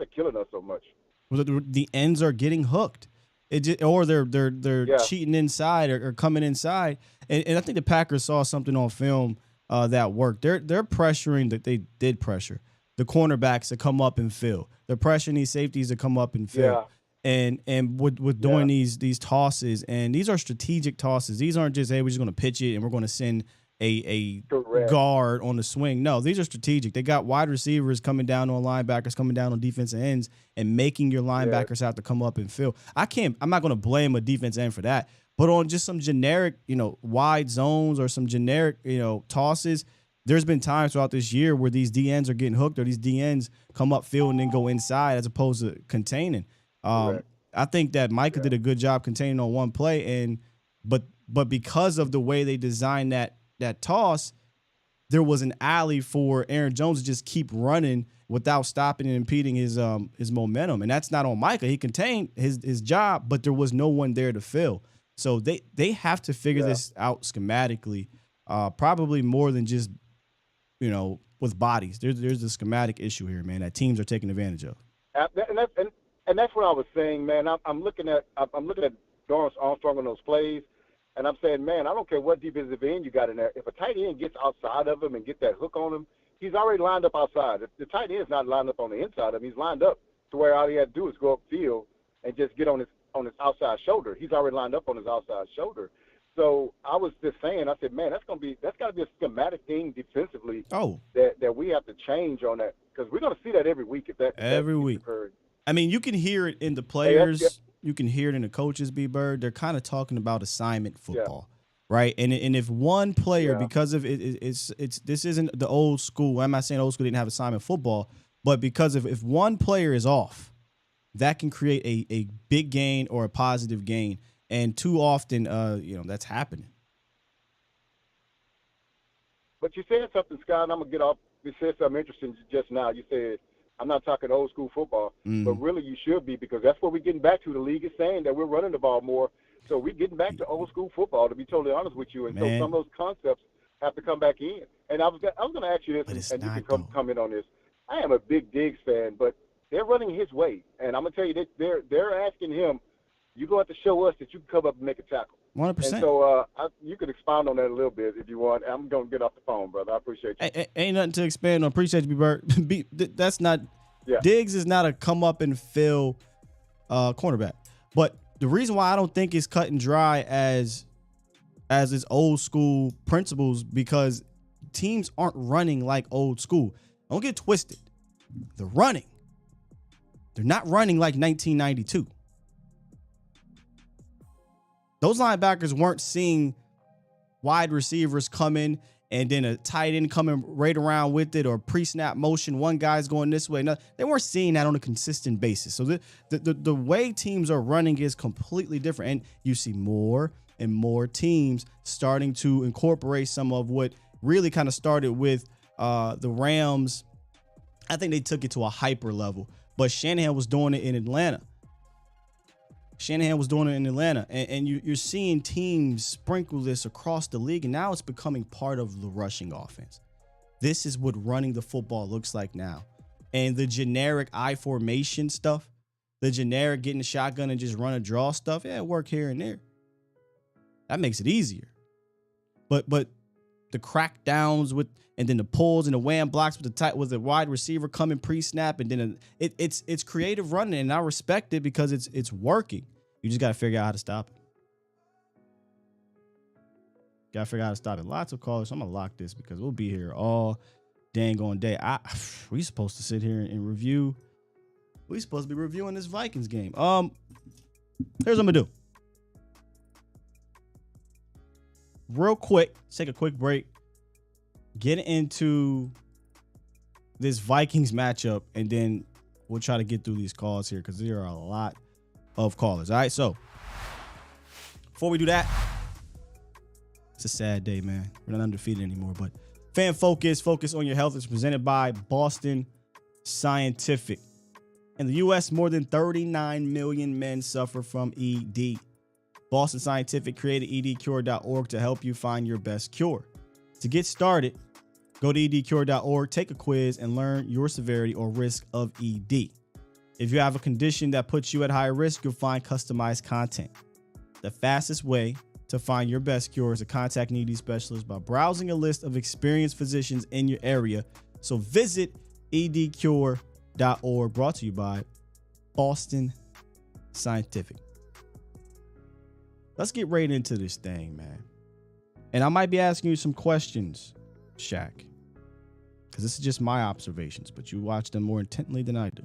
it killing us so much? Well, the ends are getting hooked, or they're cheating inside or coming inside. And I think the Packers saw something on film that worked. They're pressuring that they did pressure the cornerbacks to come up and fill. They're pressuring these safeties to come up and fill. Yeah. And with doing these tosses, and these are strategic tosses. These aren't just, hey, we're just going to pitch it and we're going to send a guard on the swing. No, these are strategic. They got wide receivers coming down on linebackers, coming down on defensive ends, and making your linebackers have to come up and fill. I'm not going to blame a defense end for that, but on just some generic, wide zones or some generic, tosses, there's been times throughout this year where these DNs are getting hooked or these DNs come up field and then go inside as opposed to containing. I think that Micah did a good job containing on one play, but because of the way they designed that toss, there was an alley for Aaron Jones to just keep running without stopping and impeding his momentum. And that's not on Micah. He contained his job, but there was no one there to fill. So they have to figure this out schematically, probably more than just, with bodies. There's a schematic issue here, man, that teams are taking advantage of. And that's what I was saying, man. I'm looking at Dorrance Armstrong on those plays. And I'm saying, man, I don't care what defensive end you got in there. If a tight end gets outside of him and get that hook on him, he's already lined up outside. If the tight end's not lined up on the inside of him, he's lined up to where all he had to do is go upfield and just get on his outside shoulder. He's already lined up on his outside shoulder. So I was just saying, I said, man, that's got to be a schematic thing defensively. That we have to change on that because we're going to see that every week. Every week. Occurring. I mean, you can hear it in the players. you can hear it in the coaches, B-Bird. They're kind of talking about assignment football, right? And if one player, because of it's this isn't the old school. I'm not saying old school didn't have assignment football, but because of if one player is off, that can create a big gain or a positive gain. And too often, that's happening. But you said something, Scott, and I'm going to get off. You said something interesting just now. You said, I'm not talking old school football, but really you should be, because that's what we're getting back to. The league is saying that we're running the ball more. So we're getting back to old school football, to be totally honest with you. And so some of those concepts have to come back in. And I was going to ask you this, and you can comment on this. I am a big Diggs fan, but they're running his way. And I'm going to tell you, they're asking him, you're going to have to show us that you can come up and make a tackle. 100%. And so you could expound on that a little bit if you want. I'm going to get off the phone, brother. I appreciate you. Ain't nothing to expand on. Appreciate you, Bert. That's not Diggs is not a come up and fill cornerback. But the reason why I don't think it's cut and dry as its old school principles, because teams aren't running like old school. Don't get twisted. They're running. They're not running like 1992. Those linebackers weren't seeing wide receivers coming and then a tight end coming right around with it, or pre-snap motion. One guy's going this way. No, they weren't seeing that on a consistent basis. So the way teams are running is completely different. And you see more and more teams starting to incorporate some of what really kind of started with the Rams. I think they took it to a hyper level, but Shanahan was doing it in Atlanta. And you're seeing teams sprinkle this across the league, and now it's becoming part of the rushing offense. This is what running the football looks like now. And the generic I formation stuff, the generic getting the shotgun and just run a draw stuff, it work here and there. That makes it easier. But the crackdowns and then the pulls and the wham blocks with the wide receiver coming pre-snap, and then it's creative running, and I respect it because it's working. You just got to figure out how to stop it. Lots of callers. So I'm gonna lock this because we'll be here all dang on day. We supposed to sit here and review. We supposed to be reviewing this Vikings game. Here's what I'm gonna do. Real quick, take a quick break. Get into this Vikings matchup, and then we'll try to get through these calls here because there are a lot of callers. All right, so before we do that, it's a sad day, man. We're not undefeated anymore, but Fan Focus on Your Health is presented by Boston Scientific. In the U.S., more than 39 million men suffer from ED. Boston Scientific created edcure.org to help you find your best cure. To get started, go to edcure.org, take a quiz, and learn your severity or risk of ED. If you have a condition that puts you at high risk, you'll find customized content. The fastest way to find your best cure is to contact an ED specialist by browsing a list of experienced physicians in your area. So visit edcure.org, brought to you by Boston Scientific. Let's get right into this thing, man. And I might be asking you some questions, Shaq, because this is just my observations, but you watch them more intently than I do.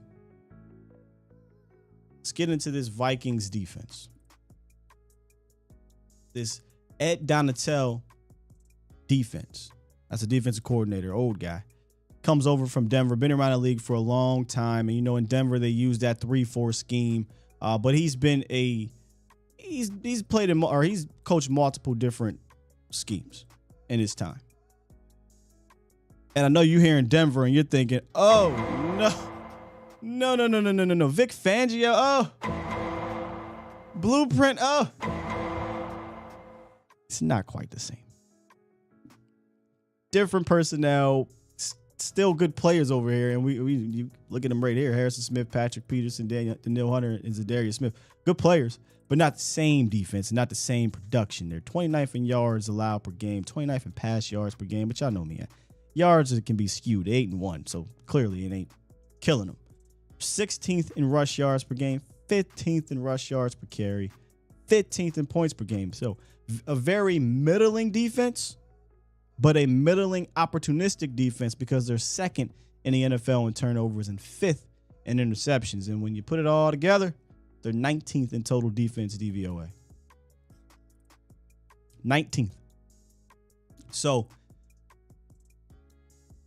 Let's get into this Vikings defense. This Ed Donatel defense. That's a defensive coordinator, old guy. Comes over from Denver, been around the league for a long time. And, in Denver, they use that 3-4 scheme. But he's been he's coached multiple different schemes in his time. And I know you're here in Denver and you're thinking, oh, no. No. Vic Fangio, oh. Blueprint, oh. It's not quite the same. Different personnel, still good players over here. And you look at them right here. Harrison Smith, Patrick Peterson, Daniel Hunter, and Zadarius Smith. Good players, but not the same defense, not the same production. They're 29th in yards allowed per game, 29th in pass yards per game, but y'all know me. Yards can be skewed, 8-1, so clearly it ain't killing them. 16th in rush yards per game, 15th in rush yards per carry, 15th in points per game. So a very middling defense, but a middling opportunistic defense because they're second in the NFL in turnovers and fifth in interceptions. And when you put it all together, They're 19th in total defense DVOA. 19th. So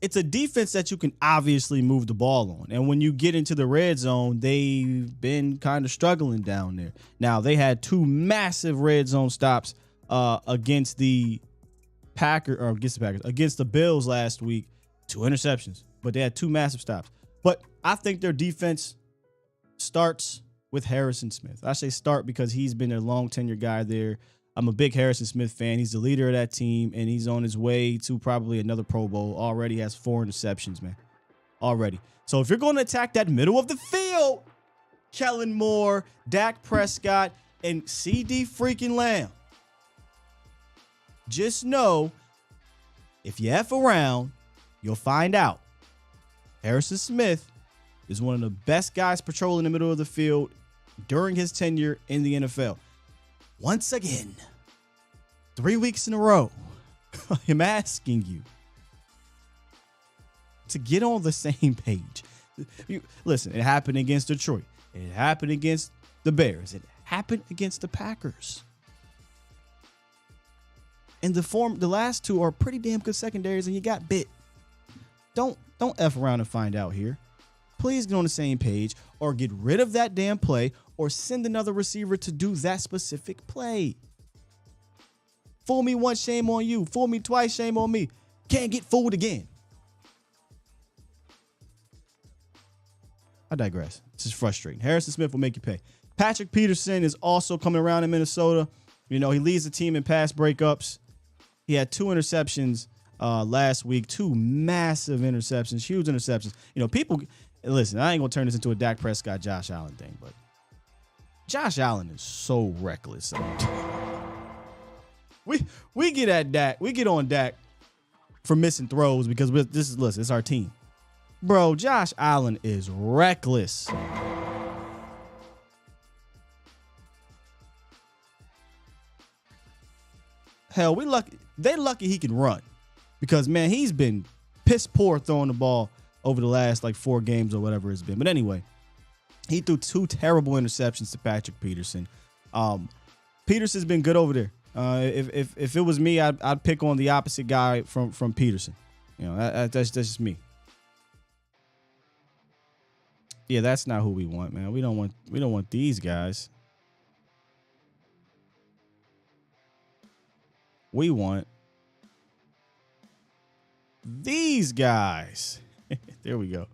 it's a defense that you can obviously move the ball on. And when you get into the red zone, they've been kind of struggling down there. Now, they had two massive red zone stops against the Bills last week. 2 interceptions, but they had 2 massive stops. But I think their defense starts with Harrison Smith. I say start because he's been a long tenure guy there. I'm a big Harrison Smith fan. He's the leader of that team, and he's on his way to probably another Pro Bowl. Already has 4 interceptions, man. Already. So if you're going to attack that middle of the field, Kellen Moore, Dak Prescott, and CD freaking Lamb, just know if you F around, you'll find out. Harrison Smith is one of the best guys patrolling the middle of the field during his tenure in the NFL. Once again, 3 weeks in a row, I'm asking you to get on the same page. Listen, it happened against Detroit. It happened against the Bears. It happened against the Packers. And the last 2 are pretty damn good secondaries, and you got bit. Don't F around and find out here. Please get on the same page or get rid of that damn play or send another receiver to do that specific play. Fool me once, shame on you. Fool me twice, shame on me. Can't get fooled again. I digress. This is frustrating. Harrison Smith will make you pay. Patrick Peterson is also coming around in Minnesota. You know, he leads the team in pass breakups. He had 2 interceptions last week, 2 massive interceptions, huge interceptions. You know, people, listen, I ain't going to turn this into a Dak Prescott, Josh Allen thing, but Josh Allen is so reckless. We get at Dak. We get on Dak for missing throws because it's our team. Bro, Josh Allen is reckless. Hell, they lucky he can run because, man, he's been piss poor throwing the ball over the last 4 games or whatever it's been. But anyway, he threw 2 terrible interceptions to Patrick Peterson. Peterson's been good over there. If it was me, I'd pick on the opposite guy from Peterson. You know, that's just me. Yeah, that's not who we want, man. We don't want these guys. We want these guys. There we go.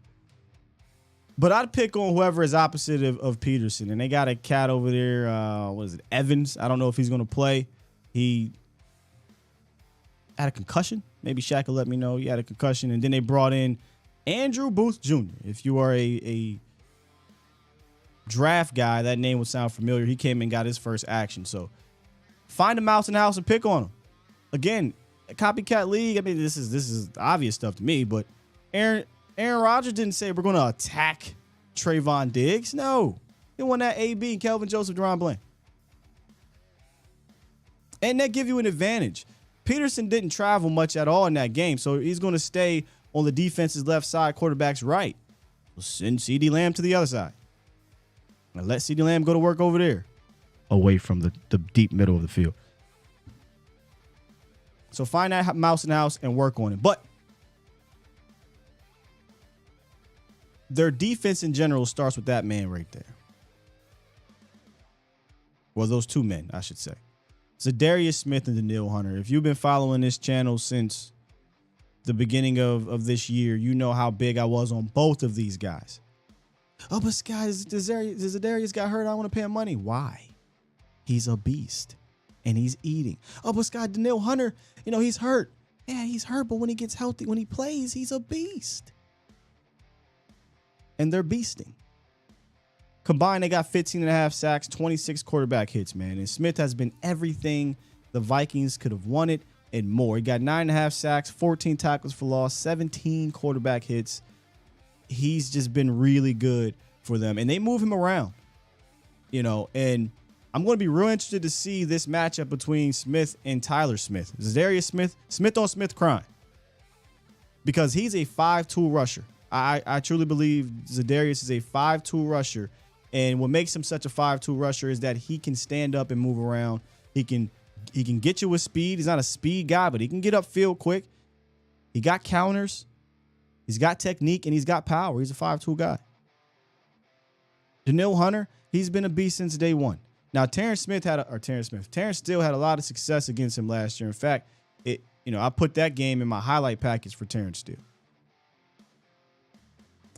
But I'd pick on whoever is opposite of Peterson. And they got a cat over there. What is it? Evans. I don't know if he's going to play. He had a concussion. Maybe Shaq will let me know. He had a concussion. And then they brought in Andrew Booth Jr. If you are a draft guy, that name would sound familiar. He came and got his first action. So find a mouse in the house and pick on him. Again, a copycat league. I mean, this is obvious stuff to me, but Aaron Rodgers didn't say we're going to attack Trayvon Diggs. No. He won that AB, Kelvin Joseph, Deron Bland. And that give you an advantage. Peterson didn't travel much at all in that game, so he's going to stay on the defense's left side, quarterback's right. We'll send CeeDee Lamb to the other side. And let CeeDee Lamb go to work over there, away from the deep middle of the field. So find that mouse in the house and work on it. But their defense in general starts with that man right there. Well, those 2 men, I should say. Zadarius Smith and Danielle Hunter. If you've been following this channel since the beginning of this year, you know how big I was on both of these guys. Oh, but guys, Zadarius got hurt. I want to pay him money. Why? He's a beast. And he's eating. Oh, but Scott, Danielle Hunter, he's hurt. Yeah, he's hurt, but when he gets healthy, when he plays, he's a beast. And they're beasting. Combined, they got 15.5 sacks, 26 quarterback hits, man. And Smith has been everything the Vikings could have wanted and more. He got 9.5 sacks, 14 tackles for loss, 17 quarterback hits. He's just been really good for them. And they move him around, and I'm going to be real interested to see this matchup between Smith and Tyler Smith. Zadarius Smith on Smith crime. Because he's a 5 tool rusher. I truly believe Zadarius is a 5 tool rusher, And what makes him such a 5'2" rusher is that he can stand up and move around. He can get you with speed. He's not a speed guy, but he can get upfield quick. He got counters. He's got technique, and he's got power. He's a 5'2" guy. Danielle Hunter, he's been a beast since day one. Now, Terrence still had a lot of success against him last year. In fact, I put that game in my highlight package for Terrence Steele.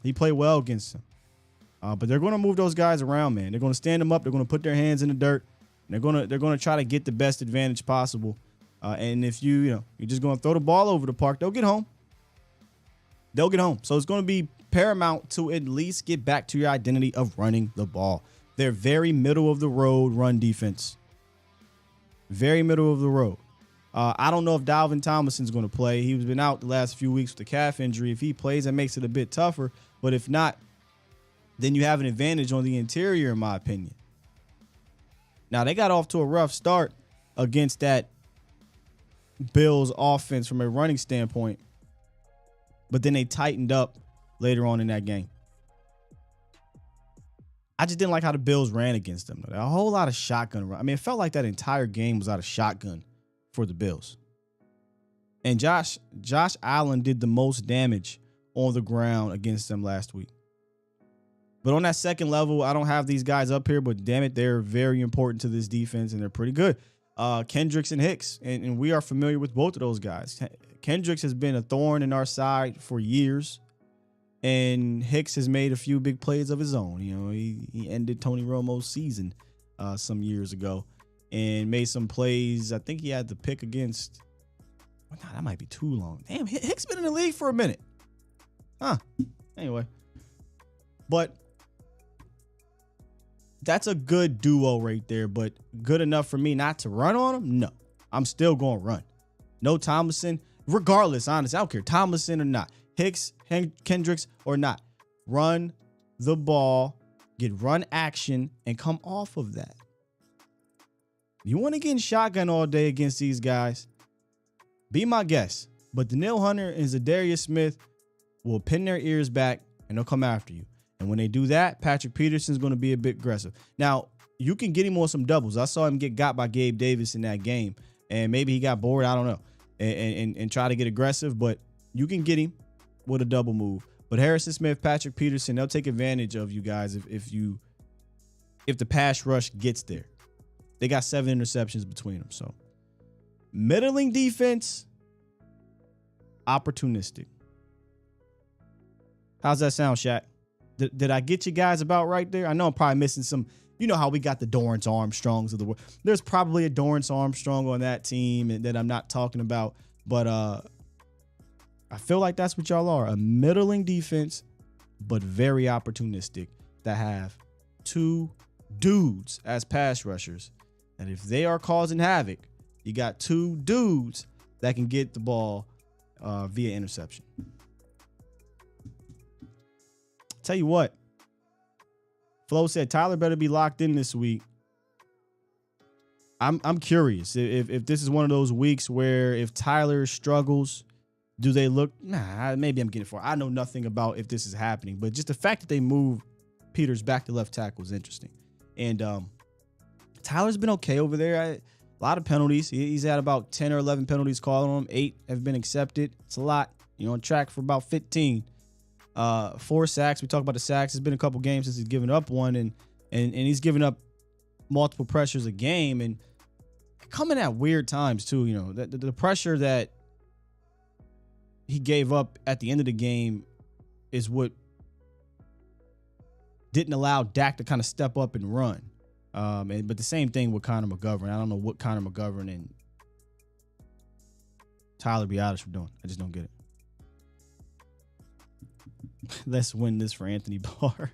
He played well against him. But they're going to move those guys around, man. They're going to stand them up. They're going to put their hands in the dirt. And they're going to try to get the best advantage possible. And if you're just going to throw the ball over the park, they'll get home. They'll get home. So it's going to be paramount to at least get back to your identity of running the ball. They're very middle of the road run defense. Very middle of the road. I don't know if Dalvin Tomlinson's going to play. He's been out the last few weeks with a calf injury. If he plays, that makes it a bit tougher. But if not, then you have an advantage on the interior, in my opinion. Now, they got off to a rough start against that Bills offense from a running standpoint, but then they tightened up later on in that game. I just didn't like how the Bills ran against them. A whole lot of shotgun run. I mean, it felt like that entire game was out of shotgun for the Bills. And Josh Allen did the most damage on the ground against them last week. But on that second level, I don't have these guys up here, but damn it, they're very important to this defense, and they're pretty good. Kendricks and Hicks, and we are familiar with both of those guys. Kendricks has been a thorn in our side for years, and Hicks has made a few big plays of his own. He ended Tony Romo's season some years ago and made some plays. I think he had the pick against. Well, nah, that might be too long. Damn, Hicks been in the league for a minute. Anyway, but that's a good duo right there, but good enough for me not to run on him? No. I'm still going to run. No Tomlinson, regardless, honestly. I don't care, Tomlinson or not. Hicks, Kendricks or not. Run the ball, get run action, and come off of that. You want to get in shotgun all day against these guys? Be my guest. But Danielle Hunter and Zadarius Smith will pin their ears back, and they'll come after you. And when they do that, Patrick Peterson's going to be a bit aggressive. Now, you can get him on some doubles. I saw him get got by Gabe Davis in that game, and maybe he got bored. I don't know, and try to get aggressive. But you can get him with a double move. But Harrison Smith, Patrick Peterson, they'll take advantage of you guys if the pass rush gets there. They got 7 interceptions between them. So middling defense, opportunistic. How's that sound, Shaq? Did I get you guys about right there? I know I'm probably missing some. You know how we got the Dorrance Armstrongs of the world. There's probably a Dorrance Armstrong on that team that I'm not talking about. But I feel like that's what y'all are. A middling defense, but very opportunistic, that have 2 dudes as pass rushers. And if they are causing havoc, you got 2 dudes that can get the ball via interception. Tell you what, Flo said Tyler better be locked in this week. I'm curious if this is one of those weeks where if Tyler struggles, do they look? Nah, maybe I'm getting for. I know nothing about if this is happening, but just the fact that they moved Peters back to left tackle is interesting. And Tyler's been okay over there. A lot of penalties. He's had about 10 or 11 penalties called on him. 8 have been accepted. It's a lot. You're on track for about 15. 4 sacks. We talk about the sacks. It's been a couple games since he's given up one, and he's given up multiple pressures a game, and coming at weird times too. The pressure that he gave up at the end of the game is what didn't allow Dak to kind of step up and run. But the same thing with Connor McGovern. I don't know what Connor McGovern and Tyler Biadasz were doing. I just don't get it. Let's win this for Anthony Barr.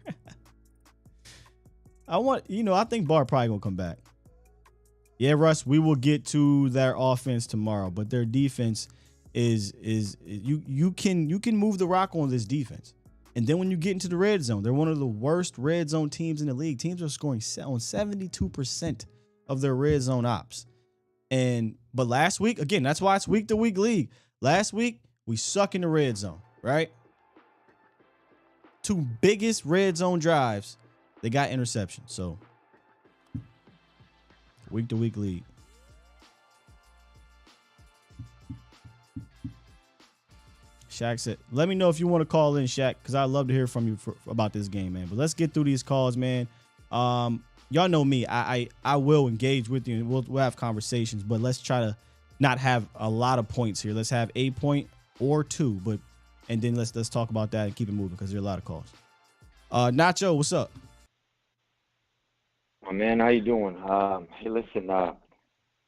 I think Barr probably gonna come back. Yeah, Russ, we will get to their offense tomorrow, but their defense is you can move the rock on this defense. And then when you get into the red zone, they're one of the worst red zone teams in the league. Teams are scoring on 72% of their red zone ops. But last week, again, that's why it's week to week league. Last week, we suck in the red zone, right? 2 biggest red zone drives They got interceptions, so week-to-week league. Shaq said, let me know if you want to call in, Shaq, because I'd love to hear from you about this game, man. But let's get through these calls, man. Y'all know me. I will engage with you, and we'll have conversations, but let's try to not have a lot of points here. Let's have a point or two, and then let's talk about that and keep it moving because there are a lot of calls. Nacho, what's up? Oh, man, how you doing? Hey, listen, I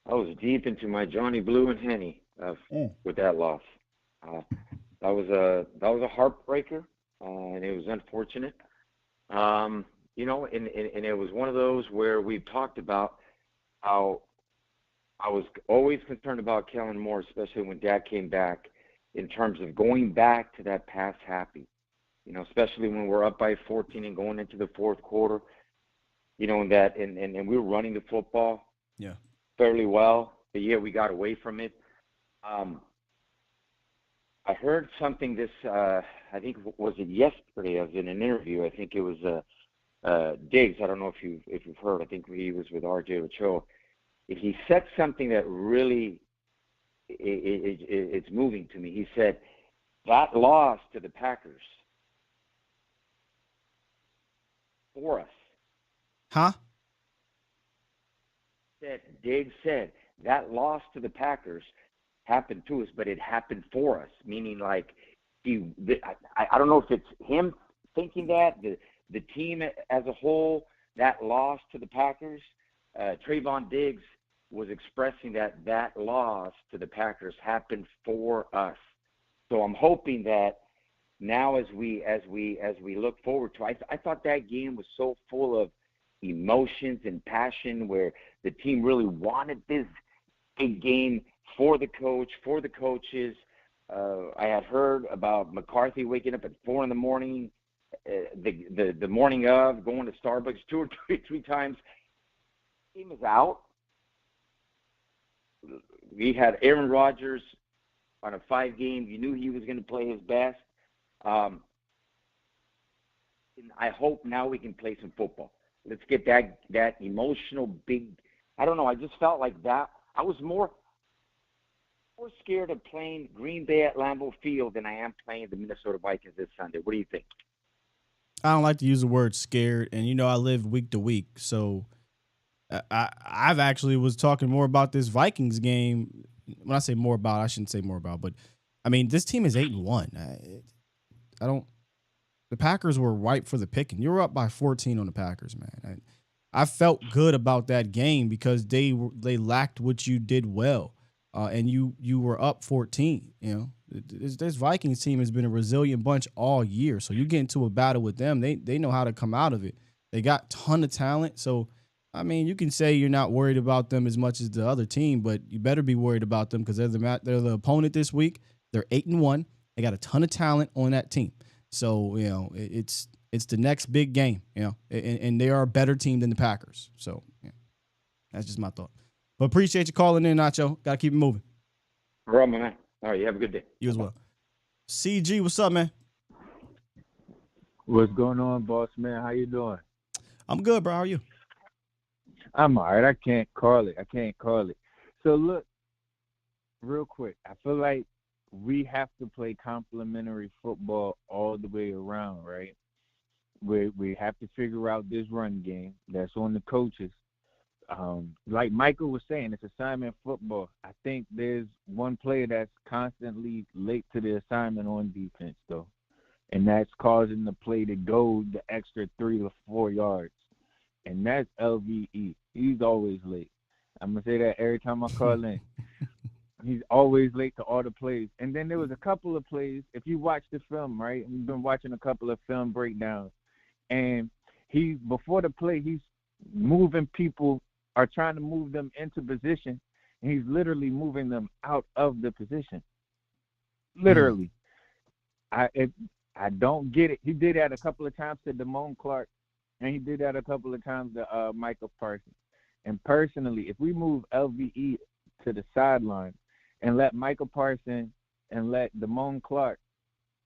was deep into my Johnny Blue and Henny with that loss. That was a heartbreaker, and it was unfortunate. You know, and it was one of those where we've talked about how I was always concerned about Kellen Moore, especially when Dad came back, in terms of going back to that pass happy. You know, especially when we're up by 14 and going into the fourth quarter. You know, and we were running the football fairly well, but yeah, we got away from it. I heard something I think, was it yesterday? I was in an interview. I think it was Diggs. I don't know if you've heard. I think he was with RJ Ochoa. He said something that really it's moving to me. He said that loss to the Packers for us. Huh? Diggs said that loss to the Packers happened to us, but it happened for us. Meaning, like, I don't know if it's him thinking that, the team as a whole, that loss to the Packers. Trayvon Diggs was expressing that loss to the Packers happened for us. So I'm hoping that now as we look forward to, I thought that game was so full of emotions and passion, where the team really wanted this big game for the coach, for the coaches. I had heard about McCarthy waking up at 4 a.m, the morning of, going to Starbucks 2 or 3 times. The team is out. We had Aaron Rodgers on a 5-game. You knew he was going to play his best. And I hope now we can play some football. Let's get that emotional big. I don't know. I just felt like that. I was more scared of playing Green Bay at Lambeau Field than I am playing the Minnesota Vikings this Sunday. What do you think? I don't like to use the word scared, and you know I live week to week, so I've actually was talking more about this Vikings game. When I say more about, I shouldn't say more about, but I mean this team is 8-1. I don't. The Packers were ripe for the picking. You were up by 14 on the Packers, man. I felt good about that game because they lacked what you did well, and you were up 14. You know, this Vikings team has been a resilient bunch all year. So you get into a battle with them, they know how to come out of it. They got a ton of talent. So I mean, you can say you're not worried about them as much as the other team, but you better be worried about them because they're the opponent this week. They're 8-1. They got a ton of talent on that team. So, you know, it's the next big game, you know, and they are a better team than the Packers. So, yeah, that's just my thought. But appreciate you calling in, Nacho. Got to keep it moving. All right, my man. All right, you have a good day. You as well. CG, what's up, man? What's going on, boss man? How you doing? I'm good, bro. How are you? I'm all right. I can't call it. So, look, real quick, I feel like we have to play complementary football all the way around, right? We have to figure out this run game that's on the coaches. Like Michael was saying, it's assignment football. I think there's one player that's constantly late to the assignment on defense, though, and that's causing the play to go the extra 3 to 4 yards, and that's LVE. He's always late. I'm going to say that every time I call in. He's always late to all the plays. And then there was a couple of plays, if you watch the film, right? We've been watching a couple of film breakdowns. And before the play, he's moving people or trying to move them into position. And he's literally moving them out of the position. Literally. I don't get it. He did that a couple of times to Damone Clark. And he did that a couple of times to Michael Parsons. And personally, if we move LVE to the sideline, and let Michael Parsons and let Damone Clark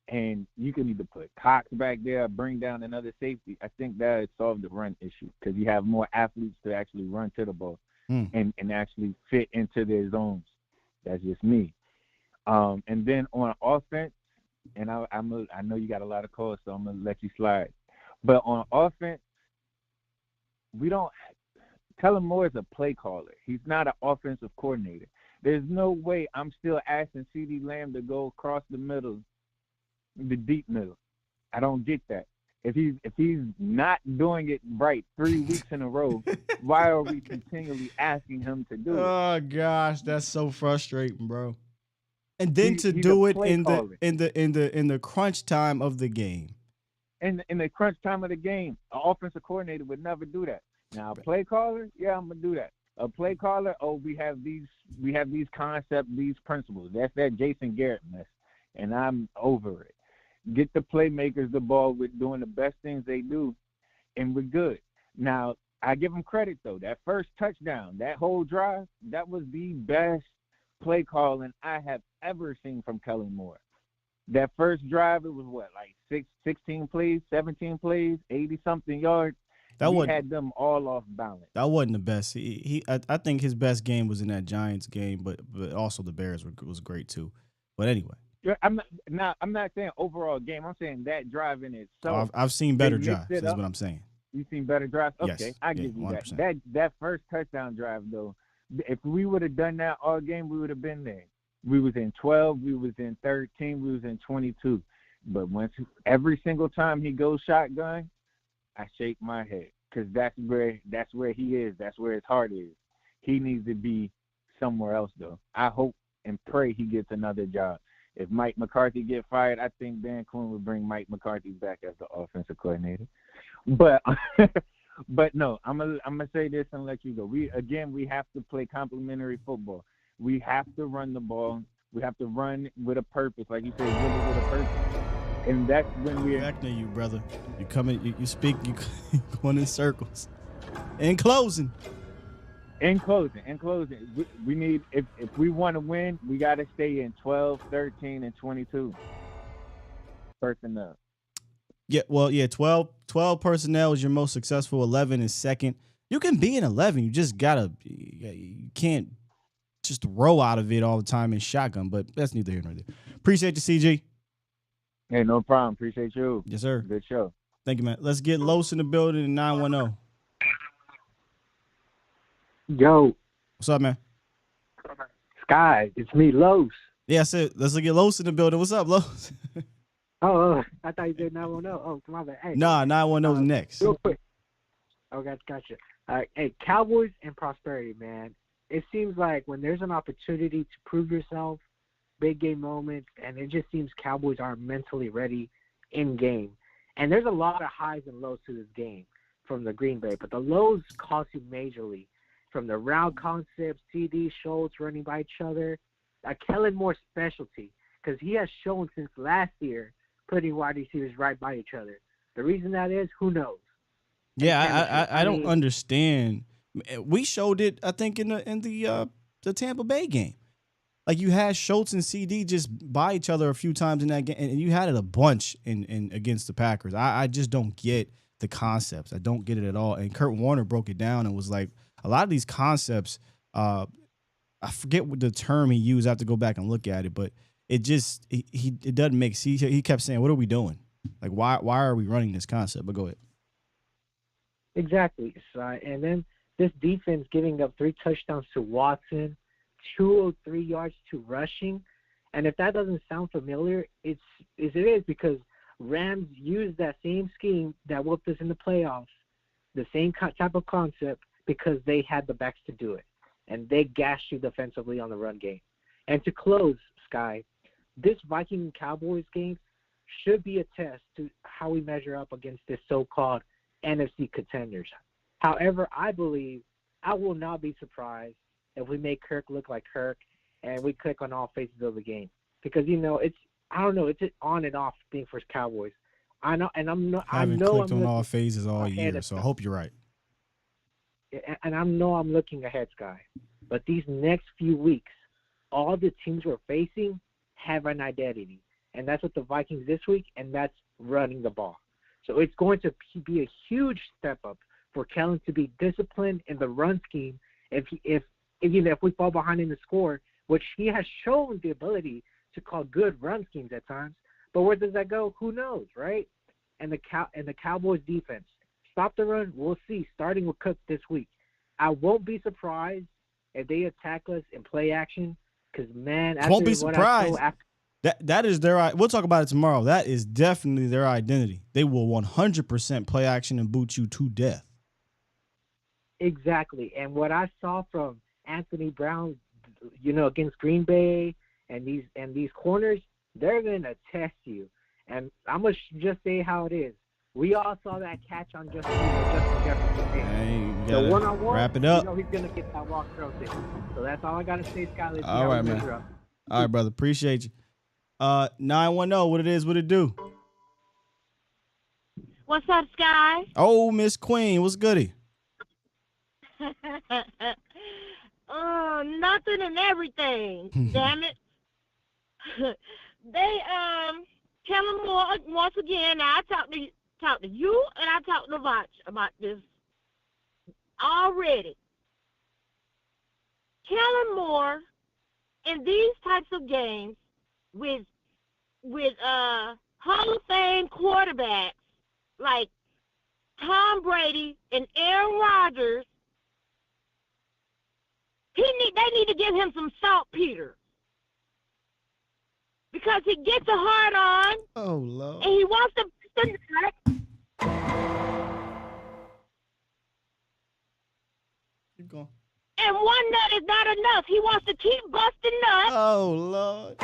and you can either put Cox back there or bring down another safety. I think that would solve the run issue because you have more athletes to actually run to the ball and actually fit into their zones. That's just me. And then on offense, and I know you got a lot of calls, so I'm going to let you slide. But on offense, Kellen Moore is a play caller. He's not an offensive coordinator. There's no way I'm still asking CeeDee Lamb to go across the middle, the deep middle. I don't get that. If he's not doing it right 3 weeks in a row, why are we continually asking him to do it? Oh gosh, that's so frustrating, bro. And then to do it in the crunch time of the game. In the crunch time of the game, an offensive coordinator would never do that. Now, a play caller, yeah, I'm gonna do that. A play caller, we have these concepts, these principles. That's that Jason Garrett mess, and I'm over it. Get the playmakers the ball with doing the best things they do, and we're good. Now, I give them credit, though. That first touchdown, that whole drive, that was the best play calling I have ever seen from Kellen Moore. That first drive, it was like 16 plays, 17 plays, 80-something yards. We had them all off balance. That wasn't the best. I think his best game was in that Giants game, but also the Bears was great too. But anyway. I'm not saying overall game. I'm saying that drive in itself. I've seen better drives. Is what I'm saying. You've seen better drives. Okay, yes. I give you 100%. that. That first touchdown drive though, if we would have done that all game, we would have been there. We was in 12. We was in 13. We was in 22. But every single time he goes shotgun, I shake my head because that's where he is. That's where his heart is. He needs to be somewhere else though. I hope and pray he gets another job. If Mike McCarthy get fired, I think Dan Quinn would bring Mike McCarthy back as the offensive coordinator. But no, I'm gonna say this and let you go. We have to play complementary football. We have to run the ball. We have to run with a purpose, like you said, really with a purpose. And that's when we're back to you, brother. You coming? You speak. You going in circles. In closing, we need if we want to win, we got to stay in 12, 13, and 22 personnel. Yeah, well, 12 personnel is your most successful. 11 is second. You can be in 11. You just you can't just roll out of it all the time in shotgun. But that's neither here nor there. Appreciate you, CG. Hey, no problem. Appreciate you. Yes, sir. Good show. Thank you, man. Let's get Los in the building in 910. Yo. What's up, man? Sky, it's me, Los. Yeah, I said, let's get Los in the building. What's up, Los? Oh, I thought you said 910. Oh, my bad. Hey, nah, 910 is next. Real quick. Oh, gotcha. Hey, Cowboys and prosperity, man. It seems like when there's an opportunity to prove yourself, big game moment, and it just seems Cowboys are mentally ready in game. And there's a lot of highs and lows to this game from the Green Bay, but the lows cost you majorly from the route concept, CD, Schultz running by each other, a Kellen Moore specialty, because he has shown since last year putting wide receivers right by each other. The reason that is, who knows? Yeah, I don't understand. We showed it, I think, in the Tampa Bay game. Like you had Schultz and CD just by each other a few times in that game, and you had it a bunch in against the Packers. I just don't get the concepts. I don't get it at all. And Kurt Warner broke it down and was like, a lot of these concepts, I forget what the term he used. I have to go back and look at it, but it just it doesn't make sense. He kept saying, "What are we doing? Like why are we running this concept?" But go ahead. Exactly. And then this defense giving up 3 touchdowns to Watson, 203 yards to rushing. And if that doesn't sound familiar, it is because Rams used that same scheme that whooped us in the playoffs, the same type of concept, because they had the backs to do it. And they gashed you defensively on the run game. And to close, Sky, this Viking and Cowboys game should be a test to how we measure up against this so-called NFC contenders. However, I believe I will not be surprised if we make Kirk look like Kirk and we click on all phases of the game. Because, it's an on and off thing for Cowboys. I know, and I'm not. I haven't clicked on all phases all year, so I hope you're right. And I know I'm looking ahead, Sky. But these next few weeks, all the teams we're facing have an identity. and that's with the Vikings this week, and that's running the ball. So it's going to be a huge step up for Kellen to be disciplined in the run scheme. If we fall behind in the score, which he has shown the ability to call good run schemes at times, but where does that go? Who knows, right? And the Cowboys defense, stop the run. We'll see. Starting with Cook this week, I won't be surprised if they attack us in play action. Because man, won't be surprised. That is their. We'll talk about it tomorrow. That is definitely their identity. They will 100% play action and boot you to death. Exactly. And what I saw from Anthony Brown, against Green Bay and these corners, they're gonna test you. And I'm gonna just say how it is. We all saw that catch on Justin Jefferson. The one-on-one, wrap it up. He's gonna get that walk throw thing. So that's all I gotta say, Skyler. All right, man. All right, brother. Appreciate you. 910, what it is, what it do? What's up, Sky? Oh, Miss Queen, what's goody? Nothing and everything. Damn it. They Kellen Moore once again. Now I talked to you and I talked to Vach about this already. Kellen Moore in these types of games with Hall of Fame quarterbacks like Tom Brady and Aaron Rodgers, they need to give him some saltpeter. Because he gets a hard on. Oh, Lord. And he wants to bust the nut. Keep going. And one nut is not enough. He wants to keep busting nuts. Oh, Lord.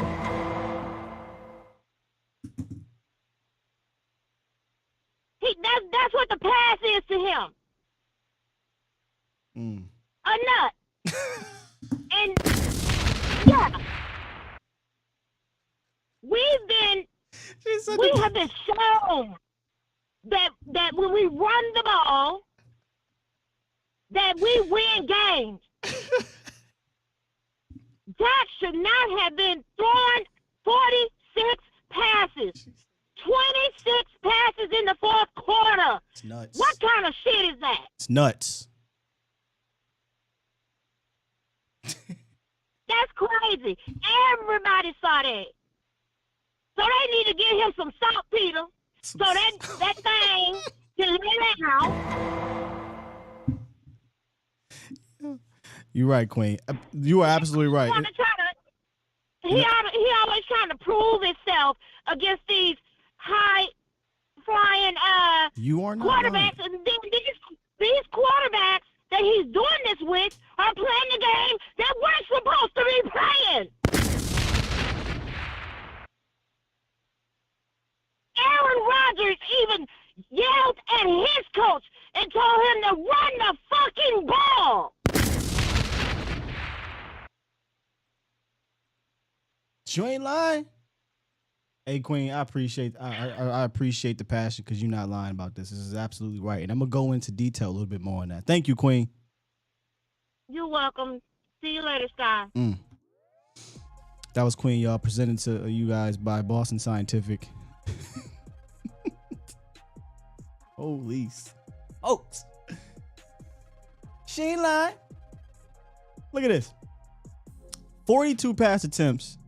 That's what the pass is to him. A nut. And, yeah. We have been shown that when we run the ball, that we win games. Dak should not have been throwing 46 passes. 26 passes in the fourth quarter. It's nuts. What kind of shit is that? It's nuts. That's crazy. Everybody saw that. So they need to give him some saltpeter so that thing can lay out. You're right, Queen. You are absolutely right. He always trying to prove himself against these high-flying quarterbacks. And these quarterbacks that he's doing this with are playing the game that we're supposed to be playing. Aaron Rodgers even yelled at his coach and told him to run the fucking ball. You ain't lying. Hey, Queen, I appreciate the passion because you're not lying about this. This is absolutely right. And I'm going to go into detail a little bit more on that. Thank you, Queen. You're welcome. See you later, Sky. That was Queen, y'all, presented to you guys by Boston Scientific. Holy oats. She ain't lying. Look at this. 42 pass attempts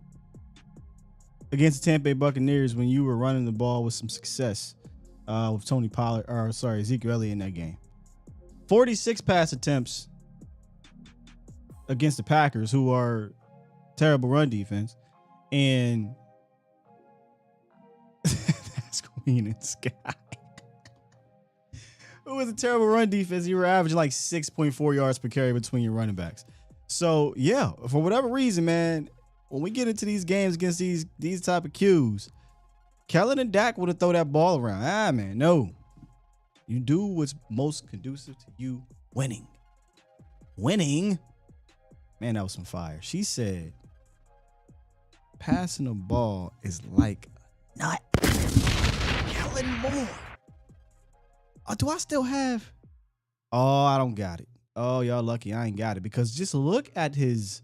against the Tampa Bay Buccaneers when you were running the ball with some success with Ezekiel Elliott in that game. 46 pass attempts against the Packers, who are terrible run defense, and that's Queen and Sky. It was a terrible run defense. You were averaging like 6.4 yards per carry between your running backs. So, yeah, for whatever reason, man, when we get into these games against these type of Qs, Kellen and Dak would have thrown that ball around. Man, no. You do what's most conducive to you winning. Winning? Man, that was some fire. She said, passing the ball is like a nut. Kellen Moore. Oh, do I still have? Oh, I don't got it. Oh, y'all lucky I ain't got it because just look at his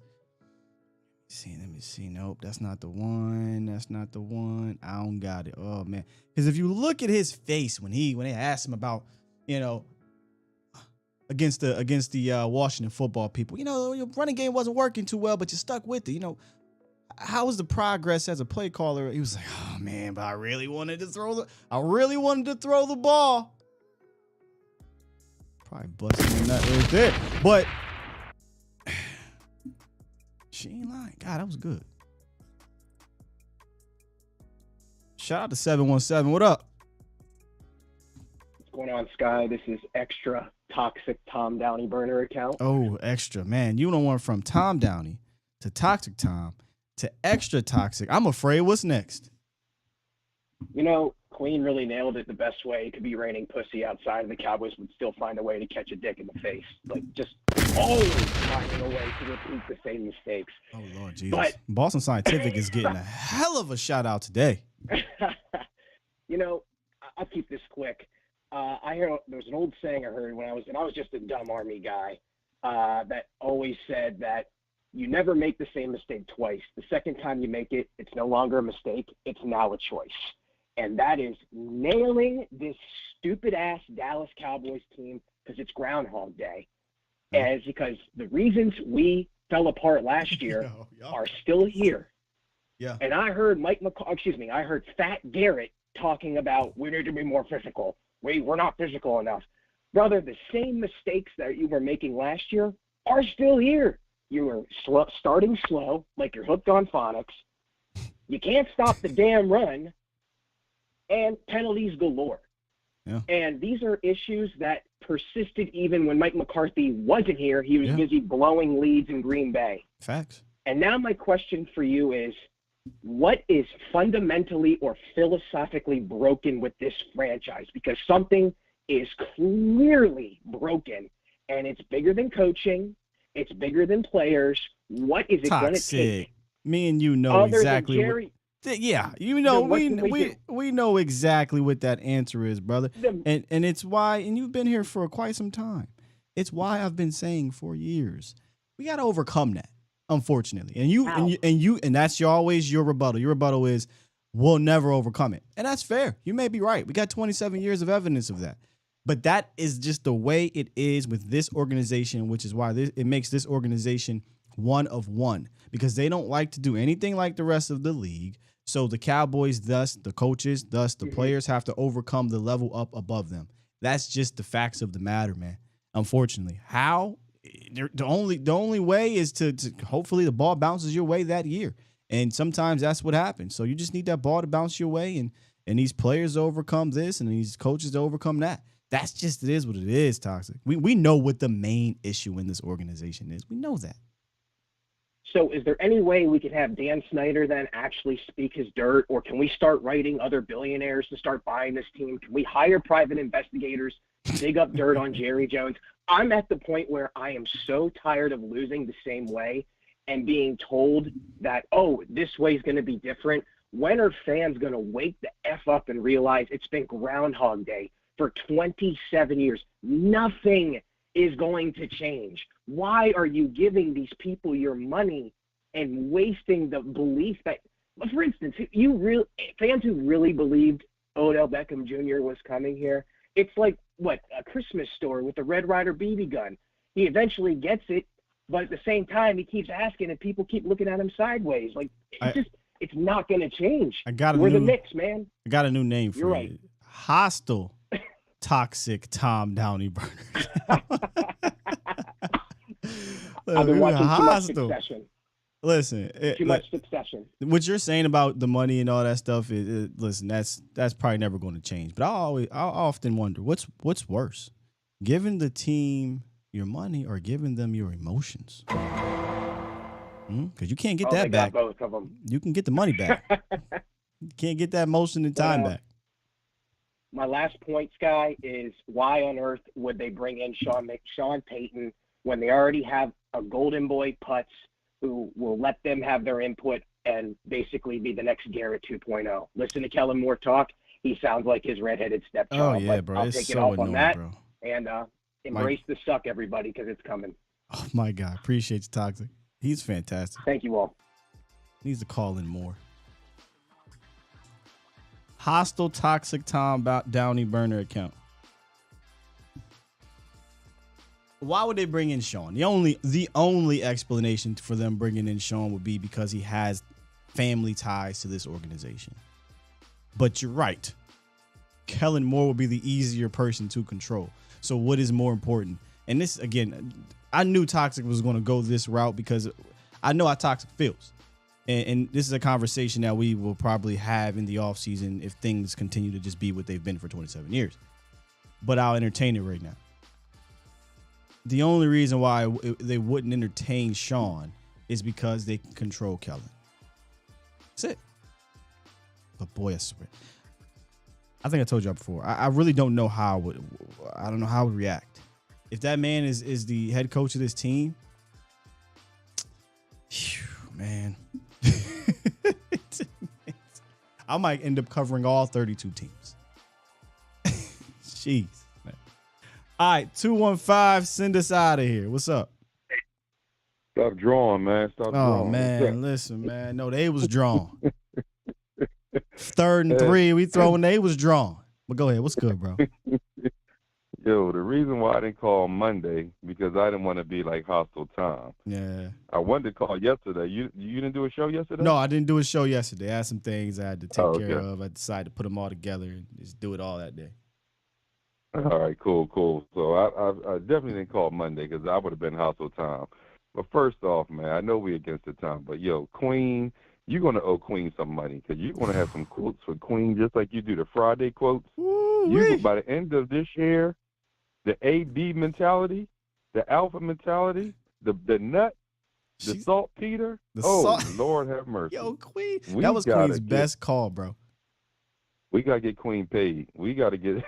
Let me see. Nope, that's not the one. That's not the one. I don't got it. Oh man, because if you look at his face when they asked him about, against the Washington football people, your running game wasn't working too well, but you stuck with it. How was the progress as a play caller? He was like, oh man, but I really wanted to throw the ball. Probably busting in that right there, but. She ain't lying. God, that was good. Shout out to 717. What up? What's going on, Sky? This is Extra Toxic Tom Downey burner account. Oh, Extra. Man, you don't want from Tom Downey to Toxic Tom to Extra Toxic. I'm afraid what's next. Queen really nailed it the best way. It could be raining pussy outside, and the Cowboys would still find a way to catch a dick in the face. Like, just always finding a way to repeat the same mistakes. Oh, Lord Jesus. But Boston Scientific is getting a hell of a shout out today. I'll keep this quick. There was an old saying I heard when I was just a dumb Army guy that always said that you never make the same mistake twice. The second time you make it, it's no longer a mistake. It's now a choice. And that is nailing this stupid-ass Dallas Cowboys team because it's Groundhog Day. And because the reasons we fell apart last year are still here. Yeah. And I heard I heard Fat Garrett talking about we need to be more physical. We're not physical enough. Brother, the same mistakes that you were making last year are still here. You were starting slow, like you're hooked on phonics. You can't stop the damn run. And penalties galore. Yeah. And these are issues that persisted even when Mike McCarthy wasn't here. He was busy blowing leads in Green Bay. Facts. And now my question for you is, what is fundamentally or philosophically broken with this franchise? Because something is clearly broken, and it's bigger than coaching. It's bigger than players. What is it going to take? Me and you know exactly. Jerry, we know exactly what that answer is, brother. And it's why, and you've been here for quite some time. It's why I've been saying for years, we got to overcome that, unfortunately. And that's always your rebuttal. Your rebuttal is, we'll never overcome it. And that's fair. You may be right. We got 27 years of evidence of that. But that is just the way it is with this organization, which is why it makes this organization one of one, because they don't like to do anything like the rest of the league. So the Cowboys, thus the coaches, thus the players have to overcome the level up above them. That's just the facts of the matter, man. Unfortunately, how? The only way is to hopefully the ball bounces your way that year, and sometimes that's what happens. So you just need that ball to bounce your way, and these players to overcome this, and these coaches to overcome that. That's just, it is what it is, Toxic. We know what the main issue in this organization is. We know that. So is there any way we could have Dan Snyder then actually speak his dirt, or can we start writing other billionaires to start buying this team? Can we hire private investigators to dig up dirt on Jerry Jones? I'm at the point where I am so tired of losing the same way and being told that, this way is going to be different. When are fans going to wake the F up and realize it's been Groundhog Day for 27 years? Nothing is going to change. Why are you giving these people your money and wasting the belief that, for instance, fans who really believed Odell Beckham Jr. was coming here, it's like, a Christmas story with the Red Ryder BB gun. He eventually gets it, but at the same time, he keeps asking, and people keep looking at him sideways. Like, it's not going to change. We're the Knicks, man. I got a new name for you. You're right. Hostile, toxic Tom Downey burner. I've been watching too much Succession. Listen, too much Succession. What you're saying about the money and all that stuff listen, that's probably never going to change. But I often wonder what's worse, giving the team your money or giving them your emotions? Because you can't get that back. Both of them. You can get the money back. You can't get that emotion and time back. My last point, Sky, is why on earth would they bring in Sean Payton when they already have a golden boy Putz who will let them have their input and basically be the next Garrett 2.0. Listen to Kellen Moore talk. He sounds like his redheaded stepchild. Oh, yeah, bro. I'll it's take so it off annoying, on that. Bro. And embrace the suck, everybody, because it's coming. Oh, my God. Appreciate you, Toxic. He's fantastic. Thank you all. Needs to call in more. Hostile toxic Tom Downey burner account. Why would they bring in Sean? The only explanation for them bringing in Sean would be because he has family ties to this organization. But you're right. Kellen Moore will be the easier person to control. So what is more important? And this, again, I knew Toxic was going to go this route because I know how Toxic feels. And this is a conversation that we will probably have in the offseason if things continue to just be what they've been for 27 years. But I'll entertain it right now. The only reason why they wouldn't entertain Sean is because they can control Kellen. That's it. But boy, I swear. I think I told y'all before. I really don't know how I don't know how I would react. If that man is the head coach of this team, man. I might end up covering all 32 teams. Jeez, man. All right, 215, send us out of here. What's up? Stop drawing, man. Stop drawing. Oh, man, listen, man. No, they was drawn. 3rd and 3, we throwing they was drawn. But go ahead. What's good, bro? Yo, the reason why I didn't call Monday because I didn't want to be like Hostile Tom. Yeah. I wanted to call yesterday. You didn't do a show yesterday? No, I didn't do a show yesterday. I had some things I had to take care of. I decided to put them all together and just do it all that day. All right, cool. So I definitely didn't call Monday because I would have been Hostile Tom. But first off, man, I know we against the time, but yo, Queen, you're going to owe Queen some money because you're going to have some quotes for Queen just like you do the Friday quotes. By the end of this year, the AB mentality, the alpha mentality, the nut, the saltpeter. Lord have mercy. Yo, Queen. That was Queen's best call, bro. We got to get Queen paid. We got to get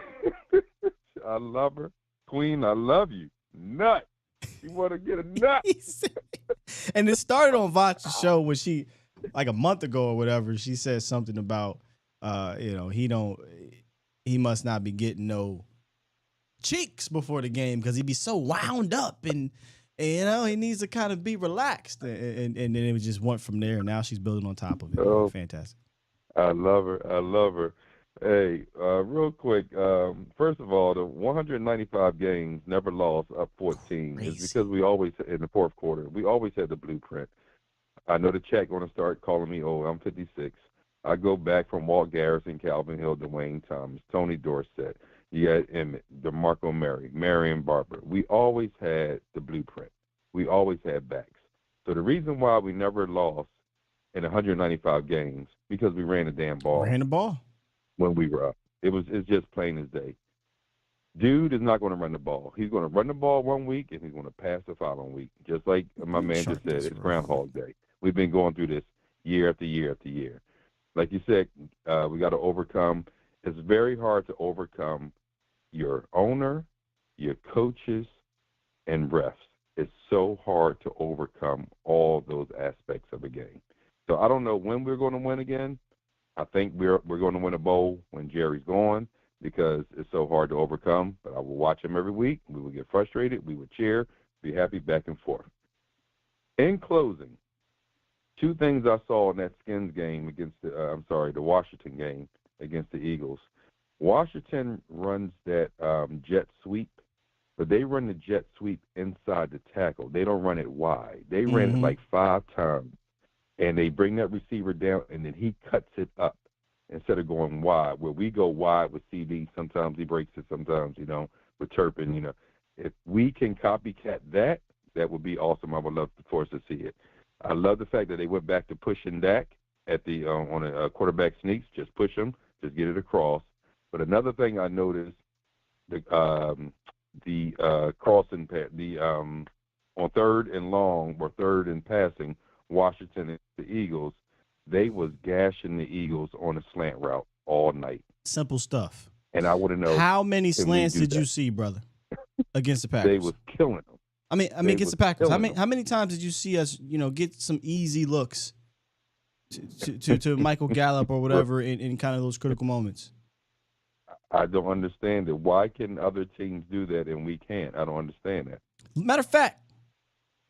I love her. Queen, I love you. Nut. You want to get a nut. And it started on Vach's show when she, like a month ago or whatever, she said something about, he must not be getting no cheeks before the game because he'd be so wound up and he needs to kind of be relaxed. And then it just went from there. And now she's building on top of it. Oh, fantastic. I love her. Hey, real quick, first of all, the 195 games never lost up 14 is because we always, in the fourth quarter, we always had the blueprint. I know the chat going to start calling me old. I'm 56. I go back from Walt Garrison, Calvin Hill, Dwayne Thomas, Tony Dorsett. You had Emmett, DeMarco Murray, Marion Barber. We always had the blueprint. We always had backs. So the reason why we never lost in 195 games because we ran the damn ball. Ran the ball. When we were up. It's just plain as day. Dude is not going to run the ball. He's going to run the ball one week, and he's going to pass the following week. Just like my man just said, it's Groundhog Day. We've been going through this year after year after year. Like you said, we got to overcome. It's very hard to overcome your owner, your coaches, and refs. It's so hard to overcome all those aspects of a game. So I don't know when we're going to win again. I think we're going to win a bowl when Jerry's gone because it's so hard to overcome. But I will watch him every week. We will get frustrated. We will cheer, be happy, back and forth. In closing, 2 things I saw in that Skins game against the Washington game against the Eagles. Washington runs that jet sweep, but they run the jet sweep inside the tackle. They don't run it wide. They ran it like 5 times. And they bring that receiver down, and then he cuts it up instead of going wide. Where we go wide with CD, sometimes he breaks it, sometimes, with Turpin, If we can copycat that, that would be awesome. I would love for us to see it. I love the fact that they went back to pushing Dak at the on a quarterback sneaks. Just push him, just get it across. But another thing I noticed, the crossing, on 3rd and long or 3rd and passing, Washington and the Eagles, they was gashing the Eagles on a slant route all night. Simple stuff. And I want to know how many slants did you see, brother, against the Packers? They was killing them. I mean, against the Packers. How many times did you see us, get some easy looks to Michael Gallup or whatever in kind of those critical moments? I don't understand it. Why can other teams do that and we can't? I don't understand that. Matter of fact,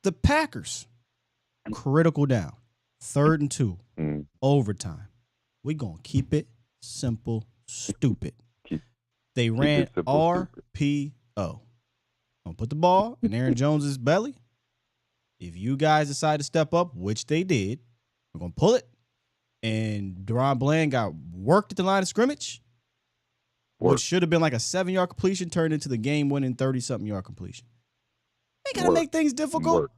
the Packers, critical down, 3rd and 2, overtime. We're going to keep it simple, stupid. They ran RPO. Gonna put the ball in Aaron Jones's belly. If you guys decide to step up, which they did, we're going to pull it. And Deron Bland got worked at the line of scrimmage, which should have been like a 7-yard completion turned into the game-winning 30-something yard completion. They got to make things difficult.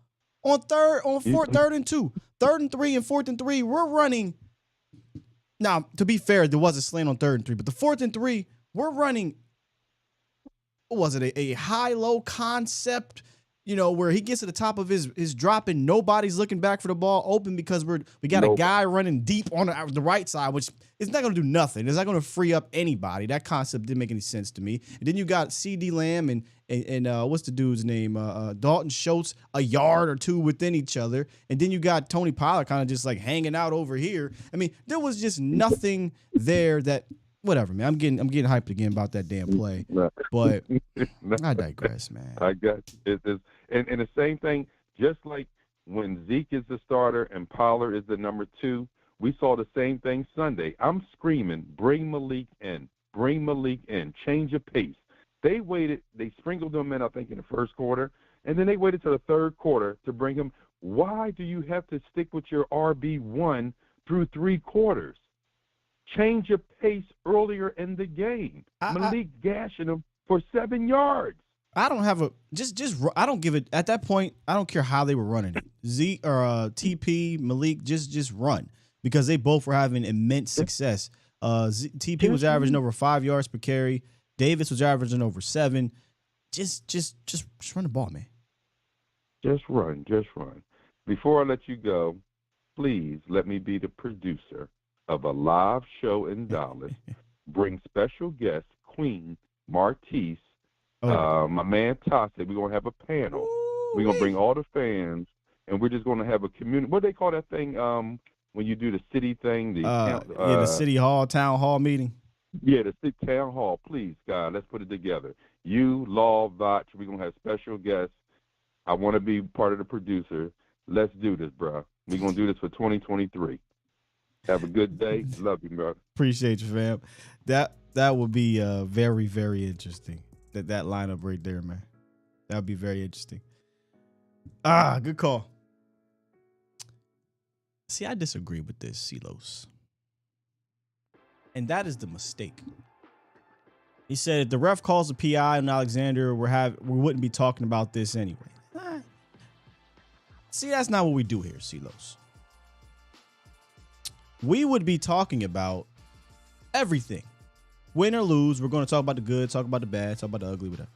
On 3rd and 2, 3rd and 3 and 4th and 3, we're running. Now, to be fair, there was a slant on 3rd and 3, but the 4th and 3, we're running. What was it? A high-low concept, where he gets to the top of his drop and nobody's looking back for the ball open because we got a guy running deep on the right side, which is not going to do nothing. It's not going to free up anybody. That concept didn't make any sense to me. And then you got CeeDee Lamb and what's the dude's name? Dalton Schultz, a yard or two within each other. And then you got Tony Pollard kind of just like hanging out over here. I mean, there was just nothing there that. Whatever, man. I'm getting hyped again about that damn play, but I digress, man. I got it. And the same thing, just like when Zeke is the starter and Pollard is the number 2, we saw the same thing Sunday. I'm screaming, bring Malik in, change of pace. They waited, they sprinkled them in, I think, in the first quarter, and then they waited till the 3rd quarter to bring him. Why do you have to stick with your RB1 through 3 quarters? Change your pace earlier in the game. Malik gashing him for 7 yards. I don't have I don't give it at that point. I don't care how they were running it. Z or TP Malik just run because they both were having immense success. TP was averaging over 5 yards per carry. Davis was averaging over 7. Just run the ball, man. Just run. Before I let you go, please let me be the producer of a live show in Dallas. Bring special guest Queen Martise, my man Todd said we're going to have a panel. We're going to bring all the fans, and we're just going to have a community. What do they call that thing when you do the city thing? The city hall, town hall meeting. Yeah, the city town hall. Please, God, let's put it together. You, Law, Vach, we're going to have special guests. I want to be part of the producer. Let's do this, bro. We're going to do this for 2023. Have a good day. Love you, brother. Appreciate you, fam. That would be very, very interesting. That lineup right there, man. That would be very interesting. Good call. See, I disagree with this, Silos. And that is the mistake. He said if the ref calls a PI on Alexander, we wouldn't be talking about this anyway. See, that's not what we do here, Silos. We would be talking about everything. Win or lose, we're going to talk about the good, talk about the bad, talk about the ugly, whatever.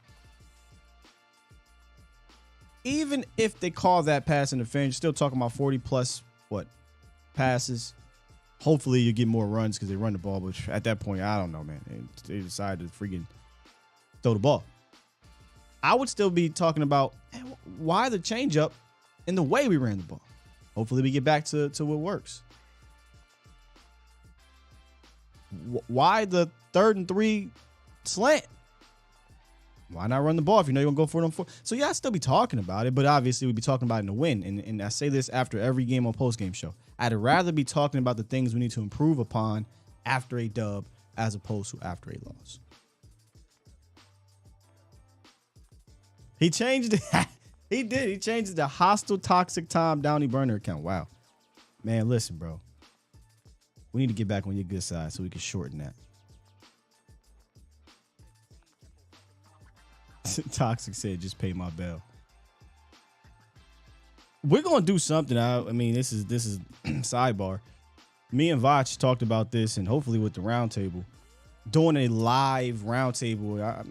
Even if they call that pass interference, you're still talking about 40-plus, passes. Hopefully you get more runs because they run the ball, but at that point, I don't know, man. They decided to freaking throw the ball. I would still be talking about why the changeup and the way we ran the ball. Hopefully we get back to what works. Why the 3rd and 3 slant? Why not run the ball if you know you're going to go for it on 4? So, yeah, I'd still be talking about it, but obviously we'd be talking about it in the win. And I say this after every game on Postgame Show. I'd rather be talking about the things we need to improve upon after a dub as opposed to after a loss. He changed it. He did. He changed the hostile toxic Tom Downey burner account. Wow. Man, listen, bro. We need to get back on your good side so we can shorten that. Toxic said, just pay my bill. We're going to do something. I mean, this is sidebar. Me and Vach talked about this, and hopefully with the roundtable, doing a live roundtable.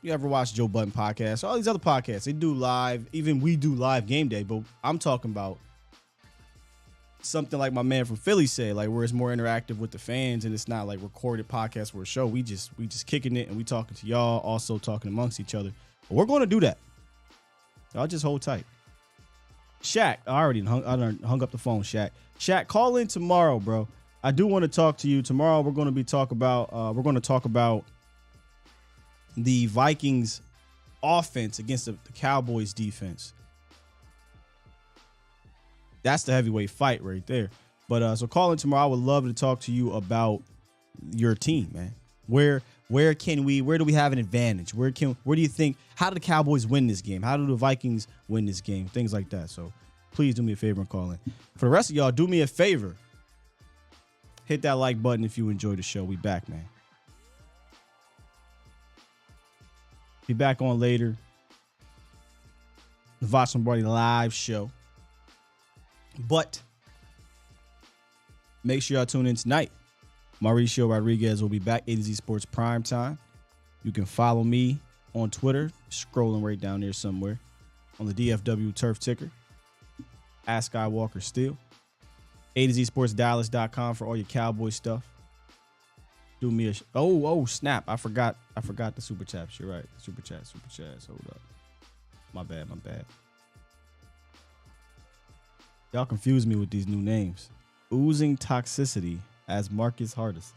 You ever watch Joe Budden podcast? All these other podcasts, they do live. Even we do live game day, but I'm talking about something like my man from Philly said, like where it's more interactive with the fans and it's not like recorded podcast or a show. We just kicking it and we talking to y'all, also talking amongst each other. But we're going to do that. Y'all just hold tight. Shaq, I already hung up the phone, Shaq. Shaq, call in tomorrow, bro. I do want to talk to you. Tomorrow we're going to talk about the Vikings offense against the Cowboys defense. that's the heavyweight fight right there. But so call in tomorrow. I would love to talk to you about your team, man. Where do we have an advantage? Where do you think, how do the Cowboys win this game? How do the Vikings win this game? Things like that. So please do me a favor and call in. For the rest of y'all, do me a favor. Hit that like button if you enjoy the show. We back, man. Be back on later. The Vox Lombardi live show. But make sure y'all tune in tonight. Mauricio Rodriguez will be back, A to Z Sports Prime Time. You can follow me on Twitter, scrolling right down there somewhere, on the DFW Turf Ticker. Ask Skywalker Steel. A to Z Sports Dallas.com for all your Cowboy stuff. Do me a oh snap! I forgot the super chats. You're right, super chats. Hold up, my bad. Y'all confuse me with these new names. Oozing Toxicity as Marcus Hardest.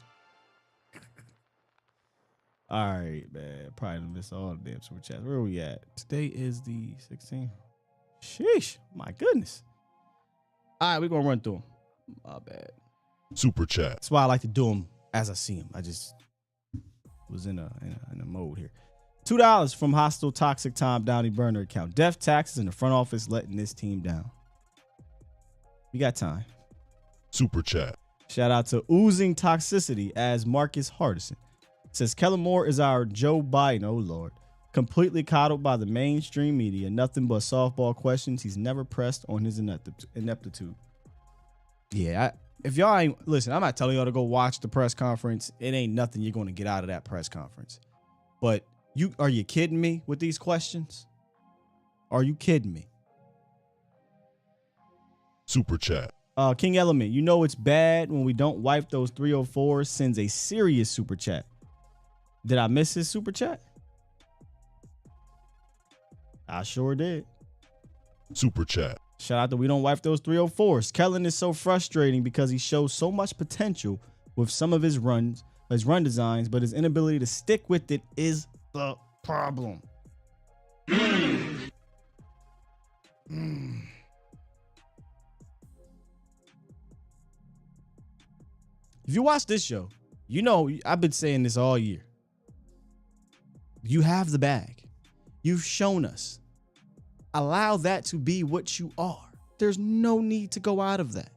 All right, man. Probably missed all the damn super chats. Where are we at? Today is the 16th. Sheesh, my goodness. All right, we're gonna run through them. My bad. Super chat. That's why I like to do them as I see them. I just was in a mode here. $2 from Hostile Toxic Tom Downey burner account. Death taxes in the front office letting this team down. We got time. Super chat. Shout out to Oozing Toxicity as Marcus Hardison. Says Kellen Moore is our Joe Biden. Oh Lord. Completely coddled by the mainstream media. Nothing but softball questions. He's never pressed on his ineptitude. Yeah, if y'all ain't listen, I'm not telling y'all to go watch the press conference. It ain't nothing you're going to get out of that press conference. But are you kidding me with these questions? Are you kidding me? Super chat. King Element, you know it's bad when we don't wipe those 304s. Sends a serious super chat. Did I miss his super chat? I sure did. Super chat. Shout out that we don't wipe those 304s. Kellen is so frustrating because he shows so much potential with some of his run designs, but his inability to stick with it is the problem. If you watch this show, you know I've been saying this all year. You have the bag. You've shown us. Allow that to be what you are. There's no need to go out of that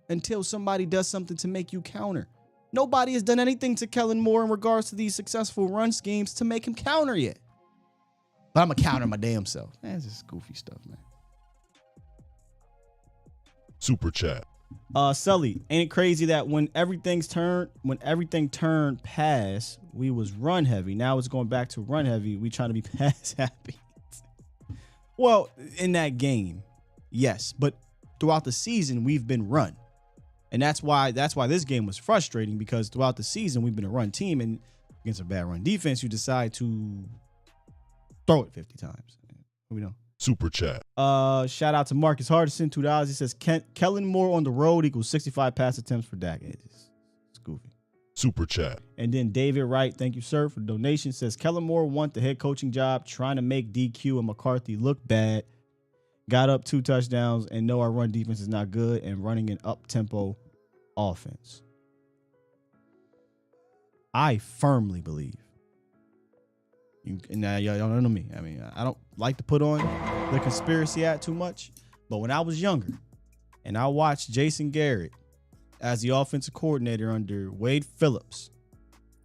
until somebody does something to make you counter. Nobody has done anything to Kellen Moore in regards to these successful run schemes to make him counter yet. But I'm going to counter my damn self. Man, this is goofy stuff, man. Super chat. Sully, ain't it crazy that when everything turned pass, we was run heavy. Now it's going back to run heavy. We trying to be pass happy. Well, in that game, yes, but throughout the season we've been run, and that's why this game was frustrating, because throughout the season we've been a run team, and against a bad run defense, you decide to throw it 50 times. We know. Super chat. Shout out to Marcus Hardison, $2. He says Kellen Moore on the road equals 65 pass attempts for Dak. It's goofy. Super chat. And then David Wright, thank you, sir, for the donation, says Kellen Moore want the head coaching job, trying to make DQ and McCarthy look bad. Got up 2 touchdowns and know our run defense is not good and running an up-tempo offense. I firmly believe. Now, y'all don't know me. I mean, I don't like to put on the conspiracy hat too much, but when I was younger and I watched Jason Garrett as the offensive coordinator under Wade Phillips,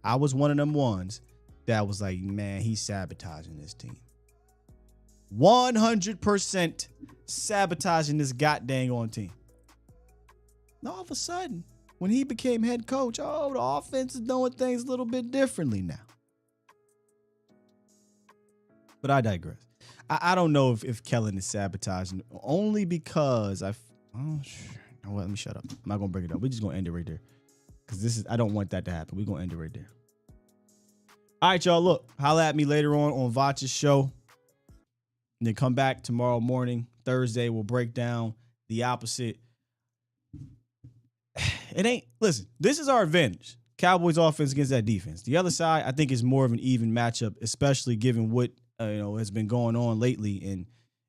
I was one of them ones that was like, man, he's sabotaging this team. 100% sabotaging this goddamn on team. And all of a sudden, when he became head coach, the offense is doing things a little bit differently now. But I digress. I don't know if Kellen is sabotaging, only because let me shut up. I'm not gonna bring it up. We're just gonna end it right there, because I don't want that to happen. We're gonna end it right there. All right, y'all. Look, holla at me later on Voch's show, and then come back tomorrow morning, Thursday. We'll break down the opposite. Listen, this is our advantage. Cowboys offense against that defense. The other side, I think, is more of an even matchup, especially given what has been going on lately, and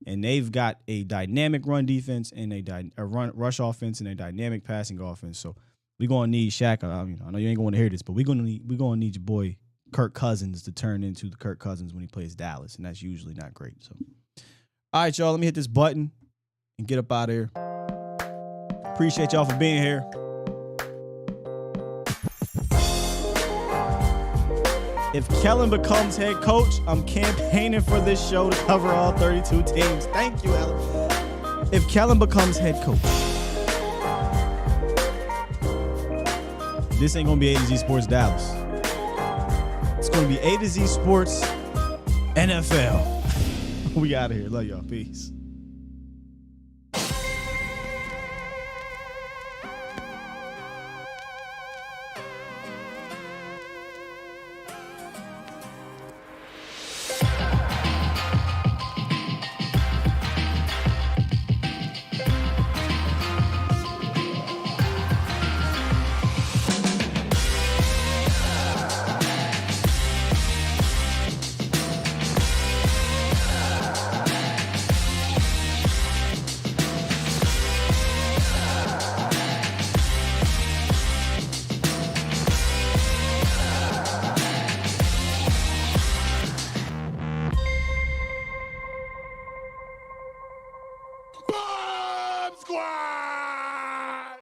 And they've got a dynamic run defense and a rush offense and a dynamic passing offense. So we're gonna need Shaq. I know you ain't going to hear this, but we're gonna need your boy Kirk Cousins to turn into the Kirk Cousins when he plays Dallas, and that's usually not great. So, all right, y'all, let me hit this button and get up out of here. Appreciate y'all for being here. If Kellen becomes head coach, I'm campaigning for this show to cover all 32 teams. Thank you, Ellen. If Kellen becomes head coach, this ain't going to be A to Z Sports Dallas. It's going to be A to Z Sports NFL. We out of here. Love y'all. Peace. Bomb Squad!